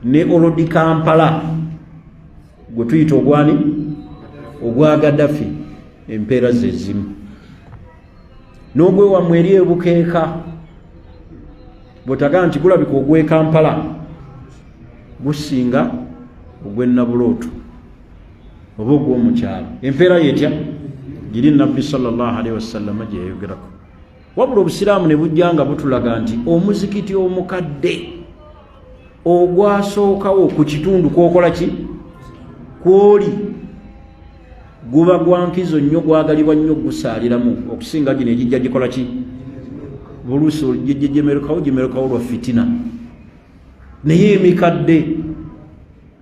ne Olodi Kampala gwe tuyita ogwani? Ogwa Gaddafi, empeera ze zimu. N'ogw'ewammwe eri e Bukeeka bw'otaga nti gulabika ogw'e Kampala gusinga ogw'e Nabulooto oba ogw'omukyalo. Empeera yetya giri Nabbi sallallahu alaihi wasallam gye yayogerako. Wabula obusiraamu ne bujja nga butulaga nti omuzikiti omukadde ogwasookawo ku kitundu kwokola ki? Kwoli guba gwankizo nnyo, gwagalibwa nnyo gusaaliramu okusinga gino egijja gikola ki? Buluusi gimerekawo lwa fitina. Naye emikadde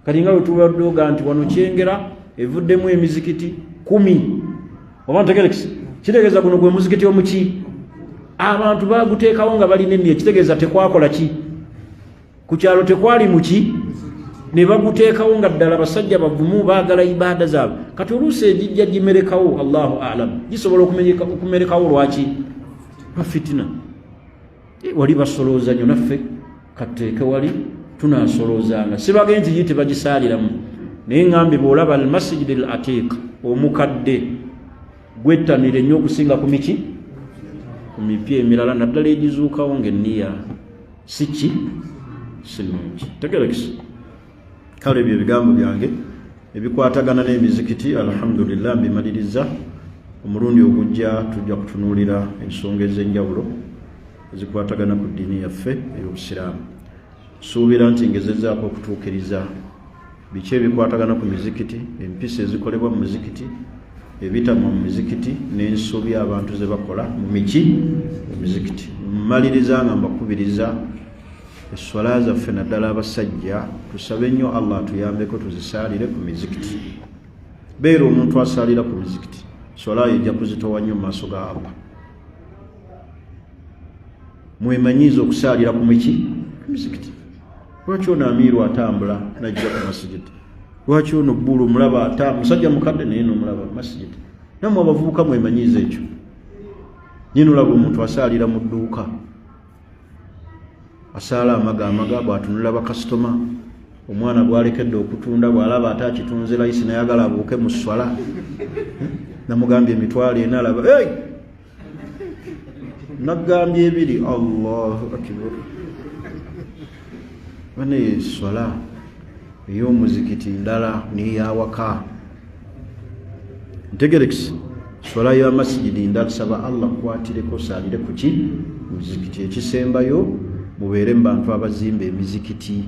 kati nga wetubaddoga nti wano Kyengera evuddemu emizikiti 10 oba ntegerekisi, kitegeeza guno gwe muzikiti omuki? Abantu baguteekawo nga balina enniya, kitegeeza tekwakola ki? Ku kyalo tekwali muki? Ne baguteekawo nga ddala basajja bavumu baagala ibaada zaabwe. Kati oluusi egijja gimerekawo, Allahu a'lam, gisobola okumerekawo lwaki? Lwa fitina. Wali basolooza nnyo, naffe katteeke wali tunaasoloozanga. Sibage nti yite bagisaaliramu, naye ŋŋambye bw'olaba al-Masjid al-Atiq omukadde gwettanire nnyo okusinga ku miki? Ku mipya emirala naddala egizuukawo ng'enniya si ki? Si nnungi. Tegerekisi. Kale ebyo ebigambo byange ebikwatagana n'emizikiti, alhamdulillah mbimaliriza. Omulundi ogujja tujja kutunuulira ensonga ez'enjawulo ezikwatagana ku ddiini yaffe ey'Obusiraamu. Suubira nti ngezezaako okutuukiriza biki ebikwatagana ku mizikiti, empisa ezikolebwa mu mizikiti, ebitamwa mu mizikiti, n'ensobi abantu ze bakola mu miki? Mu mizikiti. Mmaliriza nga mbakubiriza esswala zaffe naddala abasajja tusabe nnyo Allah atuyambeko tuzisaalire ku mizikiti. Beera omuntu asaalira ku mizikiti, swala ejja kuzitowa nnyo mu maaso ga Allah. Mwemanyiiza okusaalira ku miki? Ku mizikiti. Lwaki ono amiiru atambula najja ku masigiti? Lwaki ono bbulu mulaba musajja mukadde naye n'omulaba mu masigiti? Nammwe abavubuka mwemanyiiza ekyo. Nyini olaba omuntu asaalira mu dduuka, asaala amaga bw'atunula bakasitoma, omwana bw'alekedde okutunda bw'alaba ate akitunze layisi nayagala abuuke mu swala, namugambye emitwalo ena alaba nagambye 2, Allahu akbar. Bane swala ey'omuzikiti ndala n'eyawaka. Ntegerekisi, swala ya masjidi ndala saba Allah kwatireko saalire ku ki? Muzikiti. Ekisembayo mubeere mu bantu abazimba emizikiti.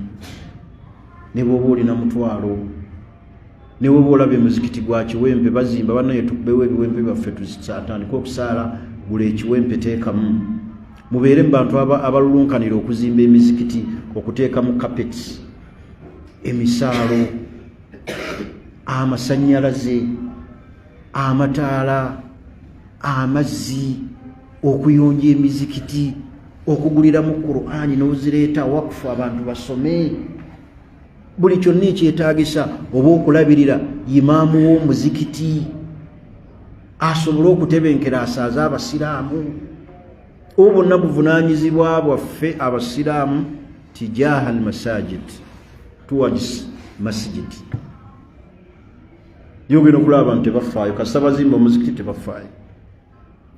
Ne bw'oba olina mutwalo, ne bw'oba olabye muzikiti gwa kiwempe bazimba, bannaye tukubeewo ebiwempe byaffe atandika okusaala gula ekiwempe teekamu mubeere mu bantu abalulunkanira okuzimba emizikiti okuteekamu kapeti emisaalo amasannyalaze amataala amazzi okuyonja emizikiti okuguliramu Qur'ani n'ozireeta wakufu abantu basome buli kyonna ekyetaagisa oba okulabirira imaamu w'omuzikiti asobole okutebenkera asaaza abasiraamu obwo bonna buvunaanyizibwa bwaffe abasiraamu tijaha almasajid towards masjid yogenda okulaba abantu tebafaayo kasita bazimba omuzikiti tebafaayo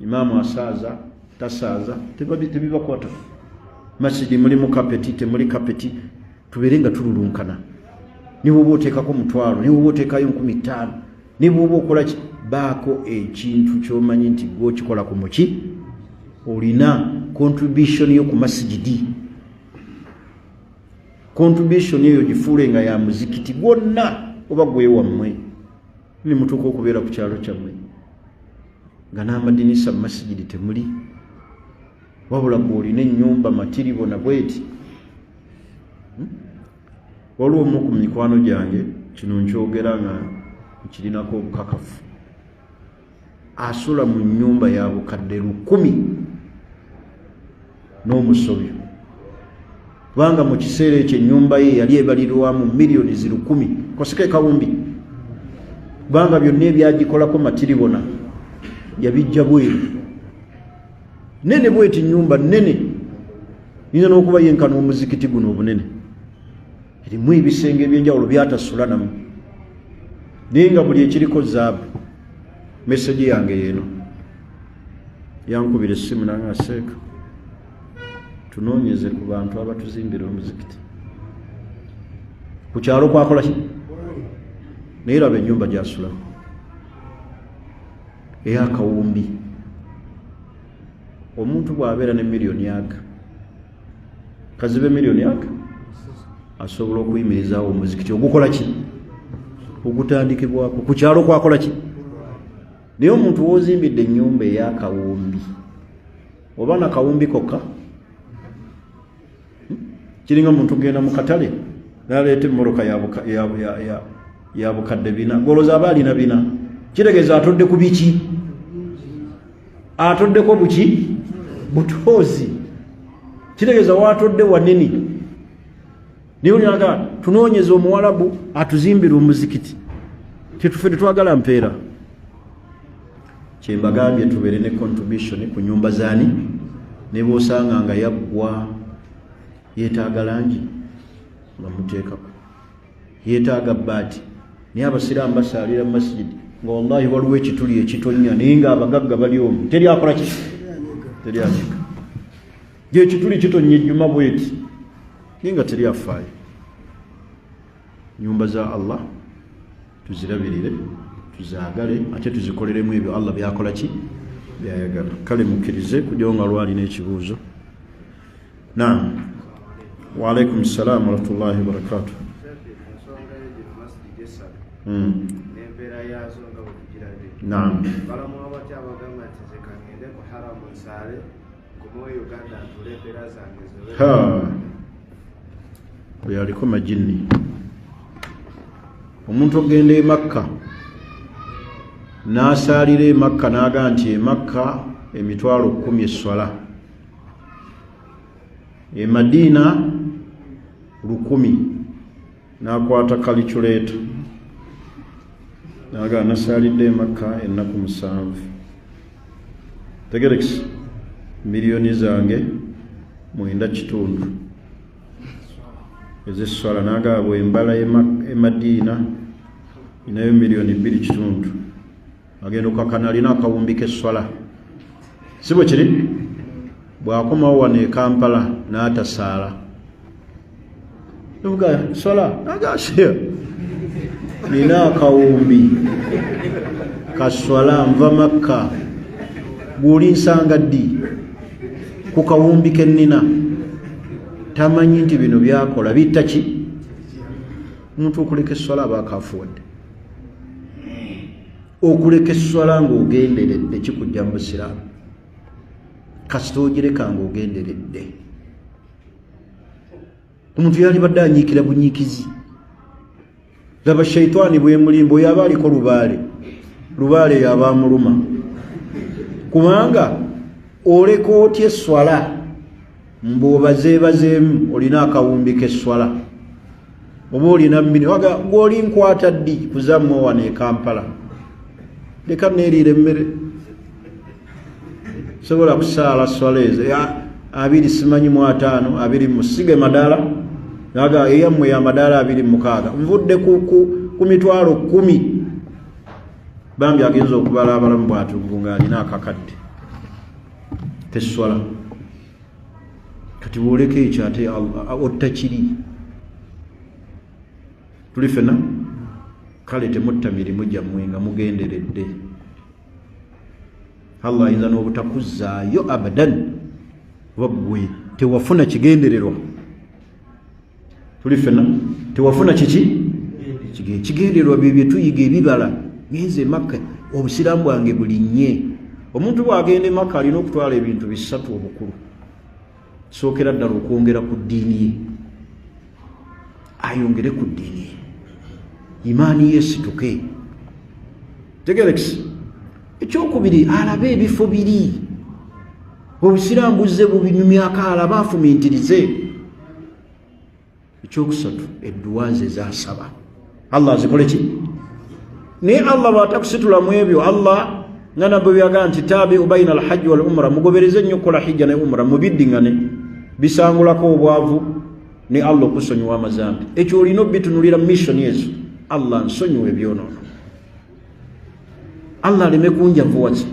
imaamu asaaza tasaaza tebibakwata masjidi mulimu kapeti temuli kapeti tubeere nga tululunkana niba oba oteekako 1,000 niba oba oteekayo 5,000 niba oba okola baako ekintu kyomanyi nti gwokikola ku muki olina contribution yo ku masjidi contribution eyo gifuule nga ya muzikiti gwonna oba gwewammwe ni mutuuka okubeera ku kyalo kyammwe nga n'amadinisa mu masjidi temuli wabula gwolina ennyumba matiribo na bweti waliwo omu ku mikwano gyange kino nkyogera nga nkirinako obukakafu asula mu nnyumba ya bukadde 1,000 n'omusobyo kubanga mu kiseera ekyo ennyumba ye yali ebalirwamu miliyoni 10,000 koseke kawumbi kubanga byonna ebyagikolako matiribona yabijja bweru nene bweti nnyumba nene nina n'okuba yenkana omuzikiti guno obunene erimu ebisenge ebyenjawulo byatasula namu naye nga buli ekiriko zaabu meseji yange yeeno yankubira essimu nangaseeka tunoonyeze ku bantu abatuzimbira omuzikiti ku kyalo kwakola ki naye raba ennyumba gyasulamu eyakawumbi omuntu bw'abeera ne miliyoni aga kazibe miliyoni aga asobola okuyimirizaawo omuzikiti ogukola ki ogutandikibwako ku kyalo kwakola ki naye omuntu woozimbidde ennyumba eyakawumbi oba nakawumbi kokka kiringa omuntu genda mu katale naleeta emmoroka ya bukadde 4 goloza aba alina 4 kitegeeza atodde ku biki atoddeko buki butoozi kitegeeza watodde wanene niyo nyaga tunoonyeza omuwalabu atuzimbira omuzikiti tetufe tetwagala mpeera kyembagambye tubeere ne contribution ku nyumba zaani ne bw'osanga nga yaggwa yeetaaga langi nga muteekako yeetaaga bbaati naye abasiraamu basaalira mu masjidi nga wallahi waliwo ekituli ekitonya naye nga abagagga bali omu teryakola ki teryanyika gyekituli kitonya ejjuma bweti naye nga teryafaayo nyumba za Allah tuzirabirire tuzaagale ate tuzikoleremu ebyo Allah byakola ki byayagala kale mukkirize kujonga lwali n'ekibuuzo naam wa alaikum salaam wa rahmatullahi wa barakatuh naam oyo aliko majini omuntu ogenda e Makka n'asaalira e Makka n'aga nti e Makka emitwalo 10 esswala e Madina 10,000 n'akwata calculator n'aga nasaalidde e Makka ennaku 7 tegerekisi miliyoni zange 9.5 ez'esswala n'aga bwembala e Madina inayo miliyoni 2.5 agenda okakana alina akawumbi k'esswala si bwe kiri bw'akomawo wano e Kampala n'atasaala nuga swala agashia nina akawumbi kaswala nva Makka gwoli nsanga ddi ku kawumbi kennina tamanyi nti bino byakola bitta ki omuntu okuleka esswala aba akafuwadde okuleka esswala ng'ogenderedde kikujja mu busiraamu kasita ogireka ng'ogenderedde. Omuntu yali badde anyiikira bunyiikizi. Laba shaitaani bwemulimba oyo aba aliko lubaale yaba amuluma. Kubanga oleka otya esswala mbw'obazeebazeemu olina akawumbi k'esswala oba olina mmini waga gw'oli nkwata ddi kuzammwe wano e Kampala leka neeriira emmere sobola kusaala swala ezo 2 simanyi mu 5 2 musige madaala naga eyammwe ya madaala 26 nvudde ku mitwalo 10 bambi agenza okubala abalamu bw'atuggu ng'alina akakadde teswala kati bwoleka ekyo ate otta kiri tuli fena kale temutta mirimu gyammwe nga mugenderedde. Allah ayinza n'obutakuzaayo abadan waggwe tewafuna kigendererwa. Tuli fena tewafuna kigendererwa bye tuyiga ebibala ngenze Makka obusiraamu bwange bulinnye. Omuntu bw'agenda e Makka alina okutwala ebintu bisatu obukulu. Sookera ddala okwongera ku ddiini ye, ayongere ku ddiini ye, imaani ye esituke. Tegerekisi ekyokubiri alabe ebifo biri obusiraamu buzze mu myaka alaba afumiitirize. Ekyokusatu edduwa ze zasaba Allah azikole ki naye Allah bw'atakusitula mu ebyo Allah nga nabwe byagamba nti tabi'u bayna alhajji wal umra mugobereze nnyo okukola hijja ne umra mubiddiŋŋane bisangulako obwavu ne Allah okusonyiwa amazambi. Ekyo olina obitunulira mission ezo Allah nsonyiwa ebyonoono Allah aleme kunjavuwaza.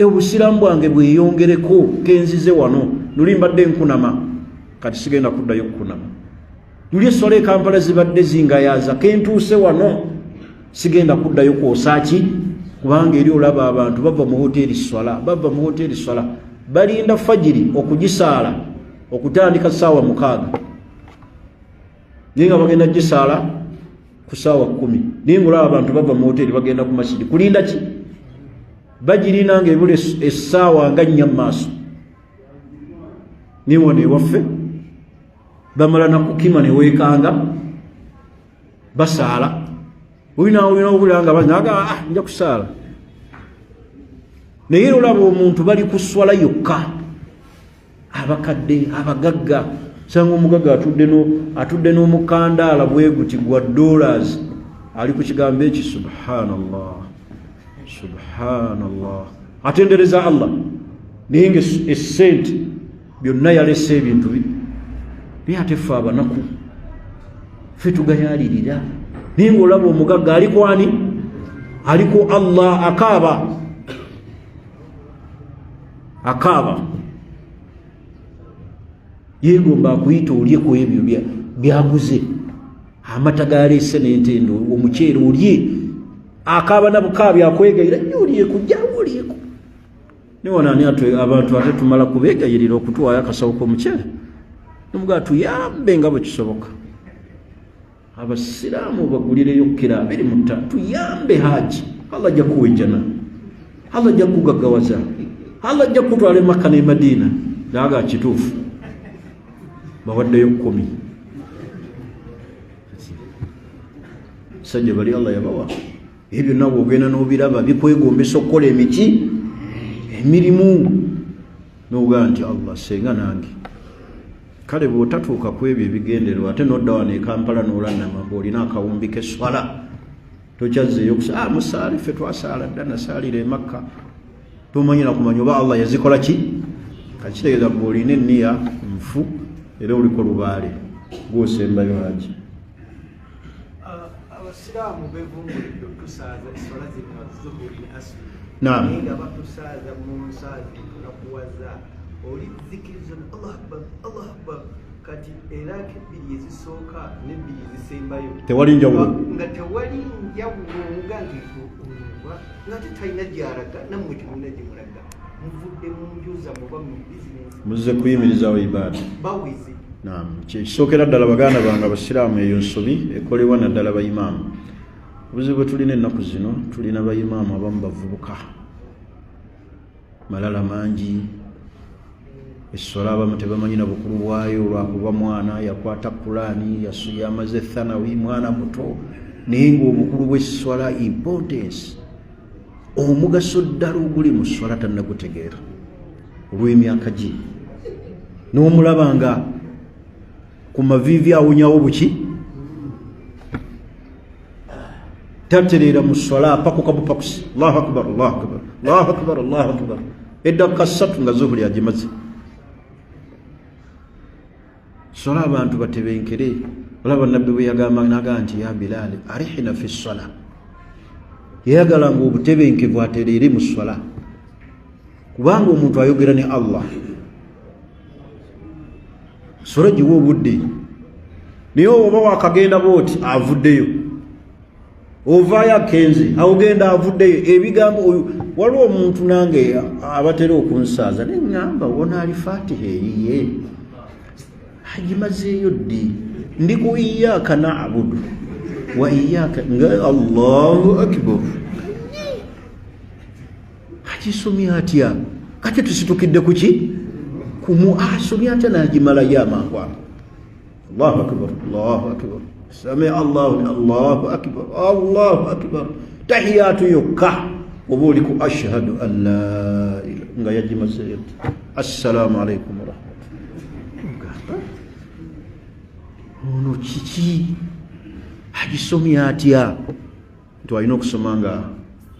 Obusiraamu bwange bweyongereko kenzize wano luli mbadde nkunama kati sigenda kuddayo kukunama. Luli esswala e Kampala zibadde zingayaza kentuuse wano sigenda kuddayo kwosaaki kubanga eri olaba abantu bava mu hoteri swala balinda fajiri okugisaala okutandika ssaawa 6 naye nga bagenda gisaala ku ssaawa 10 naye ng'olaba abantu bava mu hoteri bagenda ku masjidi kulinda ki bagirina nga ebula essaawa nga 4 mu maaso. Naye wano ewaffe bamala nakukima ne weekanga basaala olina obulira nga banaga nja kusaala naye olaba omuntu bali ku swala yokka abakadde abagagga sanga omugagga atudde n'omukandaala bwe guti gwa dollars ali ku kigambo eki subhanallah atendereza Allah naye nga essente byonna yalese ebintu naye ate ffe abanaku ffe tugayalirira naye ng'olaba omugagga aliko ani aliko Allah akaaba yeegomba akuyita olye ku ebyo byaguze amata galeese n'entendo omuceere olye akaaba nabukaabi akwegayira olyeku olyeku niwonani abantu ate tumala kubeegayirira okutuwaayo akasawo k'omuceere nomugaa tuyambe nga bwe kisoboka. Abasiraamu bagulireyo kira 25 tuyambe haji Allah ajja kuwejjana Allah ajja kugaggawaza Allah ajja kutwala Makka ne Madina daga kituufu bawaddeyo 10 sajja bali Allah yabawa ebyo nabo ogenda n'obiraba bikwegombesa okukola emirimu n'ogaa nti Allah senga nange kale bw'otatuuka ku ebyo ebigendererwa ate n'odda wano e Kampala n'olanama ng'olina akawumbi k'esswala tokyazzeeyo musaale ffe twasaala dda nasaalira e Makka tomanyira kumanya oba Allah yazikola ki kakitegeeza bw'olina enniya nfu era oliko lubaale gw'osembayo haji. Abasiraamu beevumbulidde otusaaza esswala zino zuhuri ne asri naye nga batusaaza mu nsaazi tunakuwaza oli zikiriza Allah akbar kati era k'ebbiri ezisooka n'ebbiri ezisembayo tewali njawulo nga tewali njawulo nga tetalina gy'alaga nammwe temulina gye mulaga muvudde mu njuza muba mu bizinesi muzze kuyimirizawo ibaada baweze. Naam, kisookera ddala baganda bange abasiraamu eyo nsobi ekolebwa naddala bayimaamu. Obuzibu bwe tulina ennaku zino tulina bayimaamu abamu bavubuka malala mangi essola abamu tebamanyi na bukulu bwayo lwakuba mwana yakwata Qur'ani yamaze thanawi mwana muto naye ng'obukulu bw'essola importance omugaso ddala oguli mu ssola tannagutegeera olw'emyaka gye n'omulaba nga ku maviivi awonyawo buki tatereera mu ssola pakuka bupakusi Allahu akbar Allahu akbar Allahu akbar Allahu akbar eddakika 3 nga zuhuli agimaze ssola abantu batebenkere olaba nabbi bwe yagamba naga nti ya Bilal arihina fi ssola yayagala nga obutebenkevu atereere mu ssola kubanga omuntu ayogera ne Allah ssola giwa obudde naye oba wakagenda booti avuddeyo ovaayo akenze awogenda avuddeyo ebigambo waliwo omuntu nange abatera okunsaaza neŋŋamba wona ali Fatiha eriye agimazeeyo ddi ndi ku iyyaka na'budu wa iyyaka nga Allahu akbar agisomye atya kati tusitukidde kuki asomye atya n'agimala yamangu Allahu akbar Allahu akbar sami Allahu akbar Allahu akbar tahiyatu yokka oba oli ku ashhadu an la ilaha nga yagimazeeyo assalamu alaikum warahmatullahi ono kiki agisomye atya nti alina okusoma nga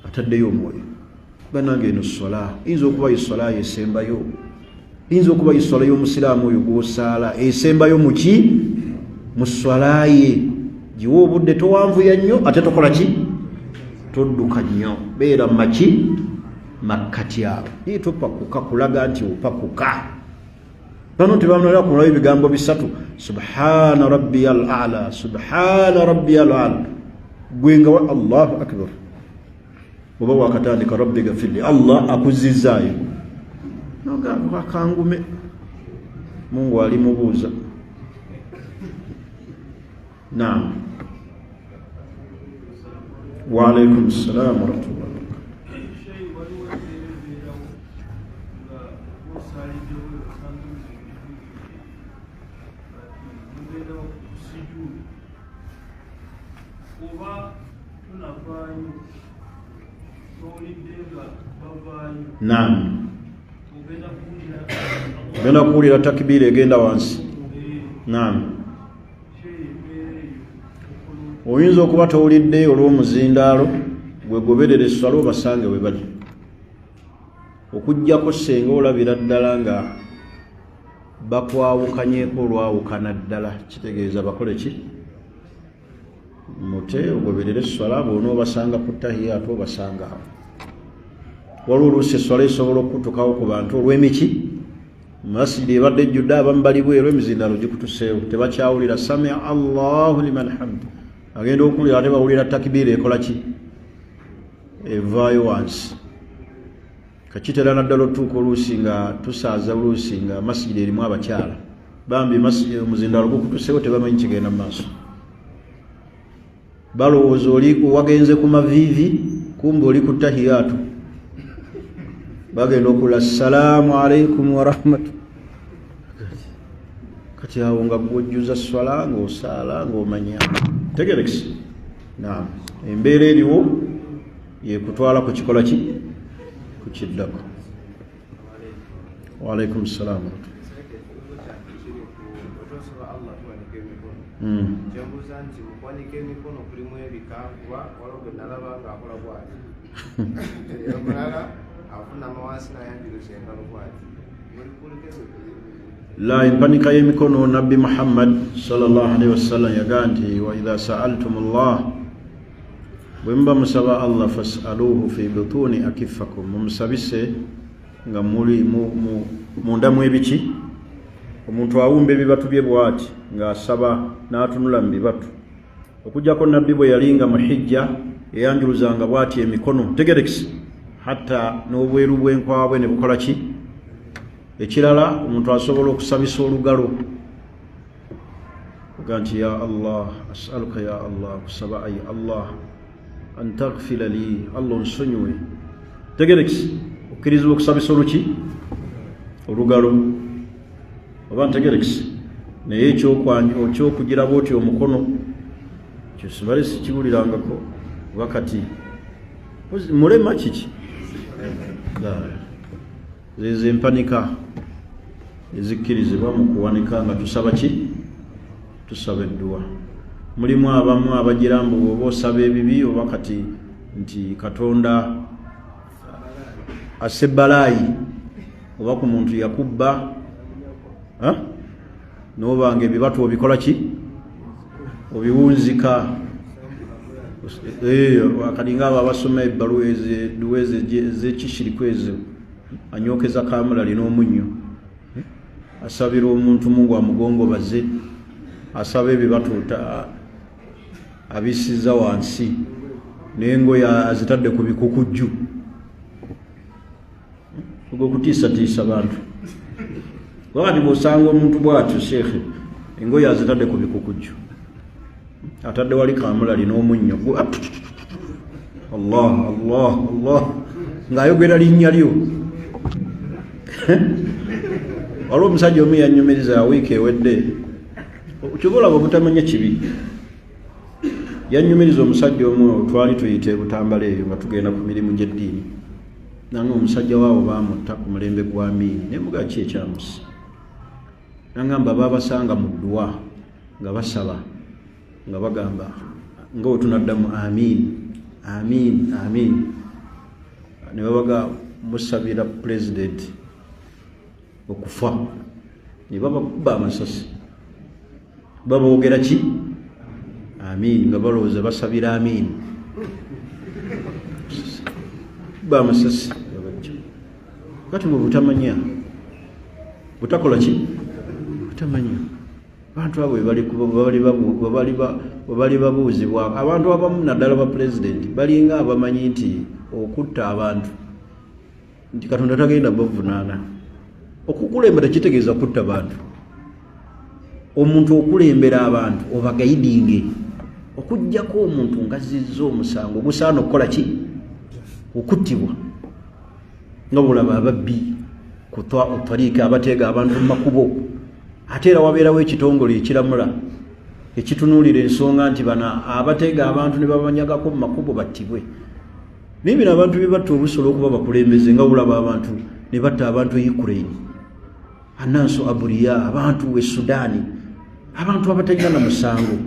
ataddeyo omwoyo banange eno ssola yinza okuba yessola yesembayo yinza okuba yessola y'omusiraamu oyo gwosaala esembayo muki mu ssola ye giwa obudde towanvuya nnyo ate tokola ki todduka nnyo beera maki makkati awo naye topakuka kulaga nti opakuka bano tebamulala kumulayo ebigambo bisatu subhana rabbiyal a'la subhana rabbiyal a'la gwenga wa Allahu akbar oba wakatandika rabbi gafirli Allah akuzizaayo noga wakangume Mungu alimubuuza naam wa alaykum assalam wa rahmatullah naam genda kuwulira takbiira egenda wansi naam oyinza okuba towulidde olw'omuzindaalo gwegoberera esswala obasange we bali okuggyako senga olabira ddala nga bakwawukanyeeko olwawukana ddala kitegeeza bakole ki mute ogoberera esswala boona obasanga ku tahiyatu obasanga awo waliwo oluusi esswala esobola okutukawo ku bantu olw'emiki masjidi ebadde ejjudde abamu bali bweru emizindaalo gikutuseewo tebakyawulira samia Allahu liman hamdu agenda okuwulira ate bawulira takbiira ekola ki evaayo wansi kakitera naddala otuuka oluusi nga tusaaza oluusi nga masjidi erimu abakyala bambi omuzindaalo gukutuseewo tebamanyi kigenda mu maaso balowooza oli wagenze ku maviivi kumbe oli ku tahiyatu bagenda okula assalamu alaikum warahmatu kati awo nga gwojjuza swala ng'osaala ng'omanya tegerekisi naam embeera eriwo yekutwala ku kikola ki ku kiddako wa alaikum assalam la empanika y'emikono nabbi Muhammad sallallahu alaihi wasallam yagaa nti wa idha sa'altum Allah bwe muba musaba Allah fas'aluhu fi butuni akifakum mumusabise nga muli mundamu ebiki omuntu awumba ebibatu bye bwati ng'asaba n'atunula mu bibatu okujjako nabbi bwe yalinga mu hijja eyanjuluzanga bwati emikono tegerekisi hatta n'obweru bw'enkwabwe ne bukola ki ekirala omuntu asobola okusabisa olugalo oga nti ya Allah as'aluka ya Allah kusaba ayi Allah an taghfira li Allah nsonyiwe tegerekisi okkirizibwa okusabisa oluki olugalo oba ntegerekese naye ekyokugira bwoti omukono kyosibale sikiwulirangako wakati mulema kiki zezo empanika ezikkirizibwa mu kuwanika nga tusaba ki tusaba edduwa mulimu abamu abagira mbu bw'oba osaba ebibi oba kati nti Katonda asebalaayi oba ku muntu yakubba n'obanga ebibatu obikola ki obiwunzika akalinga abo abasoma ebbaluwa edduwa ez'ekishiriku ezo anyokeza kamulali n'omunnyo asabira omuntu mungu amugongobaze asaba ebibatu abisiza wansi n'engoye azitadde ku bikukujju ogw'okutiisatiisa bantu wakati bw'osanga omuntu bw'atyo sheekhe engoye azitadde ku bikukujju atadde wali kamulali n'omunnyo Allah Allah Allah ng'ayogera linnya lyo waliwo omusajja omu yanyumiriza wiiki ewedde kyobola obutamanya kibi yanyumiriza omusajja omu twali tuyita ebutambala eyo nga tugenda ku mirimu gy'eddiini nange omusajja waabo baamutta ku mulembe gwa Amiini ne muga ki ekyamusi nangamba babasanga mu dduwa nga basaba nga bagamba nga wetunaddamu amiin amiin amiin ne babaga musabira pulezidenti okufa ne babakuba amasasi baboogera ki amiin nga balowooza basabira amiin kuba amasasi babajja kati bwe butamanya butakola ki butamanya abantu abo bali babuuzibwa abantu abamu naddala ba pulezidenti balinga abamanyi nti okutta abantu nti Katonda tagenda bavunaana okukulembera kitegeeza kutta bantu omuntu okulembera abantu obagayidinge okujjako omuntu ngazizza omusango gusaana okukola ki okuttibwa nga bulaba ababbi kutwa otwaliika abateega abantu mu makubo ate era wabeerawo ekitongole ekiramula ekitunuulira ensonga nti bana abateega abantu ne babanyagako mu makubo battibwe naye bino abantu bye batta obusobola okuba bakulembeze nga bulaba abantu ne batta abantu e Ukraine ananso aburiya abantu e Sudaani abantu abatalina na musango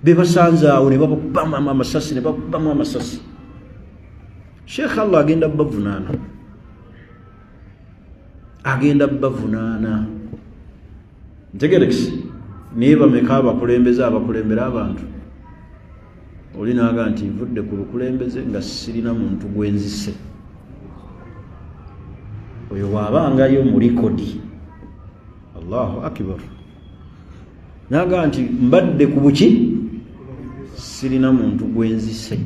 be basanze awo ne babakubamu amasasi ne bakubamu amasasi Sheikh Allah agenda bavunaana ntegerekisi naye bameka abakulembeze abakulembera abantu oli naaga nti nvudde ku bukulembeze nga sirina muntu gwenzise oyo waabangayo mu likodi Allahu akbar naaga nti mbadde ku buki sirina muntu gwenzise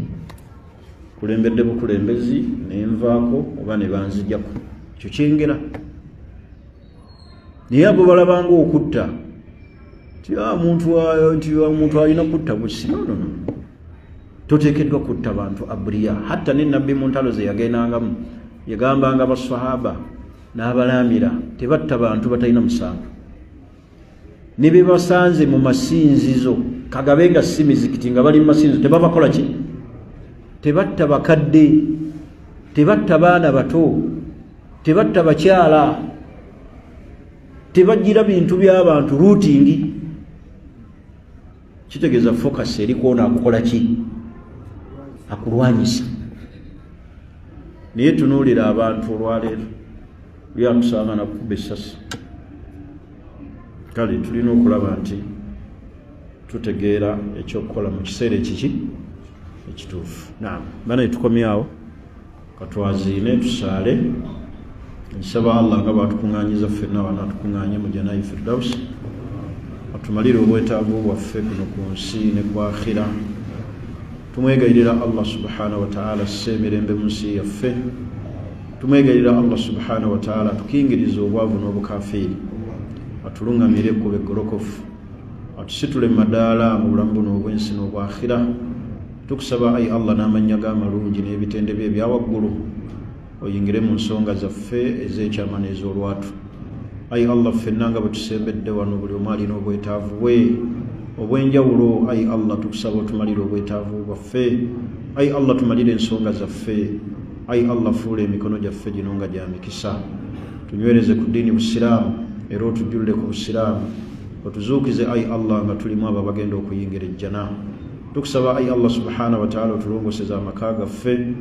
kulembedde bukulembezi nenvaako oba ne banzijjako ekyo kyengera naye abo balabanga okutta nti omuntu alina kutta busi no toteekeddwa kutta bantu aburiya hatta ne nabbi mu ntalo ze yagendangamu yagambanga basahaba n'abalaamira tebatta bantu batalina musango ne be basanze mu masinzizo kagabenga si mizikiti nga bali mu masinzizo tebabakola ki tebatta bakadde tebatta baana bato tebatta bakyala tebajjira bintu by'abantu routingi kitegeeza focus eri kwona akukola ki akulwanyisa naye tunuulira abantu olwaleero lyakusanga nakukuba essasi kale tulina okulaba nti tutegeera ekyokukola mu kiseera ekiki ekituufu naam bana tukomyawo katwaziine tusaale nsaba Allah nga bwatukuŋŋaanyiza ffenna wanaatukuŋŋaanye mu janayi firdaus atumalire obwetaavu bwaffe kuno ku nsi ne ku akhira tumwegayirira Allah subhanahu wa ta'ala asse emirembe mu nsi yaffe tumwegayirira Allah subhanahu wa ta'ala atukingiriza obwavu n'obukafiiri atuluŋŋamire ekkubo eggolokofu atusitule mu madaala mu bulamu buno obw'ensi n'obwakhira tukusaba ayi Allah n'amannya g'amalungi n'ebitende bye ebyawaggulu oyingire mu nsonga zaffe ez'ekyama n'ez'olwatu ayi allah ffenna nga bwe tusembedde wano buli omu alina obwetaavu bwe obw'enjawulo. ayi allah tukusaba otumalire obwetaavu bwaffe. ayi allah tumalire ensonga zaffe. ayi allah fuula emikono gyaffe gino nga gya mikisa. tunywereze ku ddiini busiraamu era otujjulire ku busiraamu. otuzuukize ayi allah nga tulimu abo abagenda okuyingira ejjana. tukusaba ayi allah subhanahu wa ta'ala otulongoseze amaka gaffe,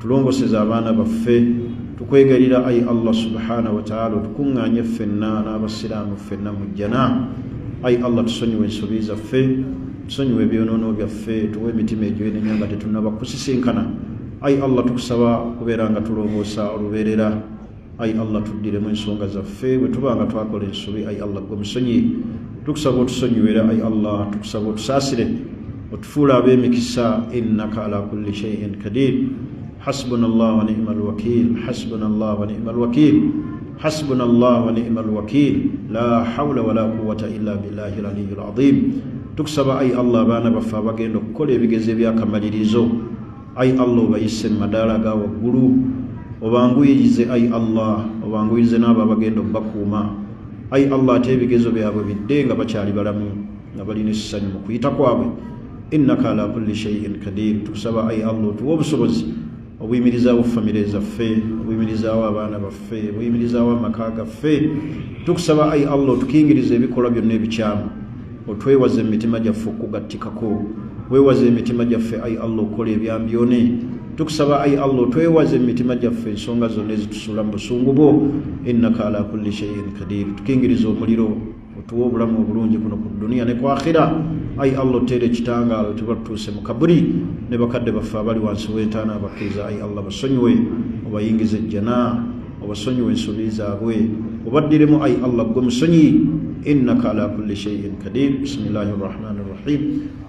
tulongoseze abaana baffe. tukwegalira ayi allah subhanahu wa ta'ala otukuŋŋaanye ffenna n'abasiraamu ffenna mu jjana. ayi allah tusonyiwe ensobi zaffe, tusonyiwe ebyonoono byaffe, tuwe emitima egyenenya nga tetunnaba kusisinkana. ayi allah tukusaba kubeera nga tulongoosa olubeerera. ayi allah tuddiremu ensonga zaffe bwe tuba nga twakola ensobi. ayi allah gwe musonyi. tukusaba otusonyiwera ayi allah, tukusaba otusaasire, otufuula ab'emikisa. innaka ala kulli shay'in kadir. حسبنا الله ونعم الوكيل. حسبنا الله ونعم الوكيل. حسبنا الله ونعم الوكيل. لا حول ولا قوة إلا بالله العلي العظيم. تكسب أي الله بانا بفا بغينو كل بيجزي بيا كماليزو. أي الله بيسم مدارا وغلو وبانغو يجزي أي الله وبانغو يجزي نابا بغينو بكوما. أي الله تبيجزو بيا ببيدين غباشالي بلامو غبالين السنة مكويتاكوابي. إنك على كل شيء قدير. تكسب أي الله توبسوز obuyimirizaawo famire zaffe, obuyimirizaawo abaana baffe, obuyimirizaawo amaka gaffe. tukusaba ayi allah otukingiriza ebikolwa byonna ebikyamu, otwewaze emitima gyaffe okugattikako, weewaze emitima gyaffe ayi allah okukola ebyambyone. tukusaba ayi allah otwewaze emitima gyaffe ensonga zonna ezitusuula mu busungu bwo. innaka ala kulli shay'in kadir. tukingiriza omuliro, otuwa obulamu obulungi kuno ku duniya ne ku akhira. ayi allah oteere ekitangaalo tuba tutuuse mu kaburi, ne bakadde baffe abali wansi w'entaana abakkiriza. ayi allah basonyiwe, obayingize ejjana, obasonyiwe ensobi zaabwe, obaddiremu ayi allah gwe musonyi. innaka ala kulli shay'in kadir. bismillahi rrahmani rrahim.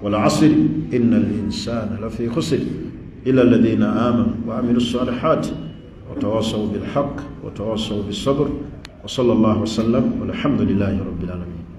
wal asri inna al insana lafi khusr illa alladhina amanu wa amilu salihat wa tawasaw bil haqq wa tawasaw bis sabr. wa sallallahu wa sallam walhamdulillahi rabbil alamin.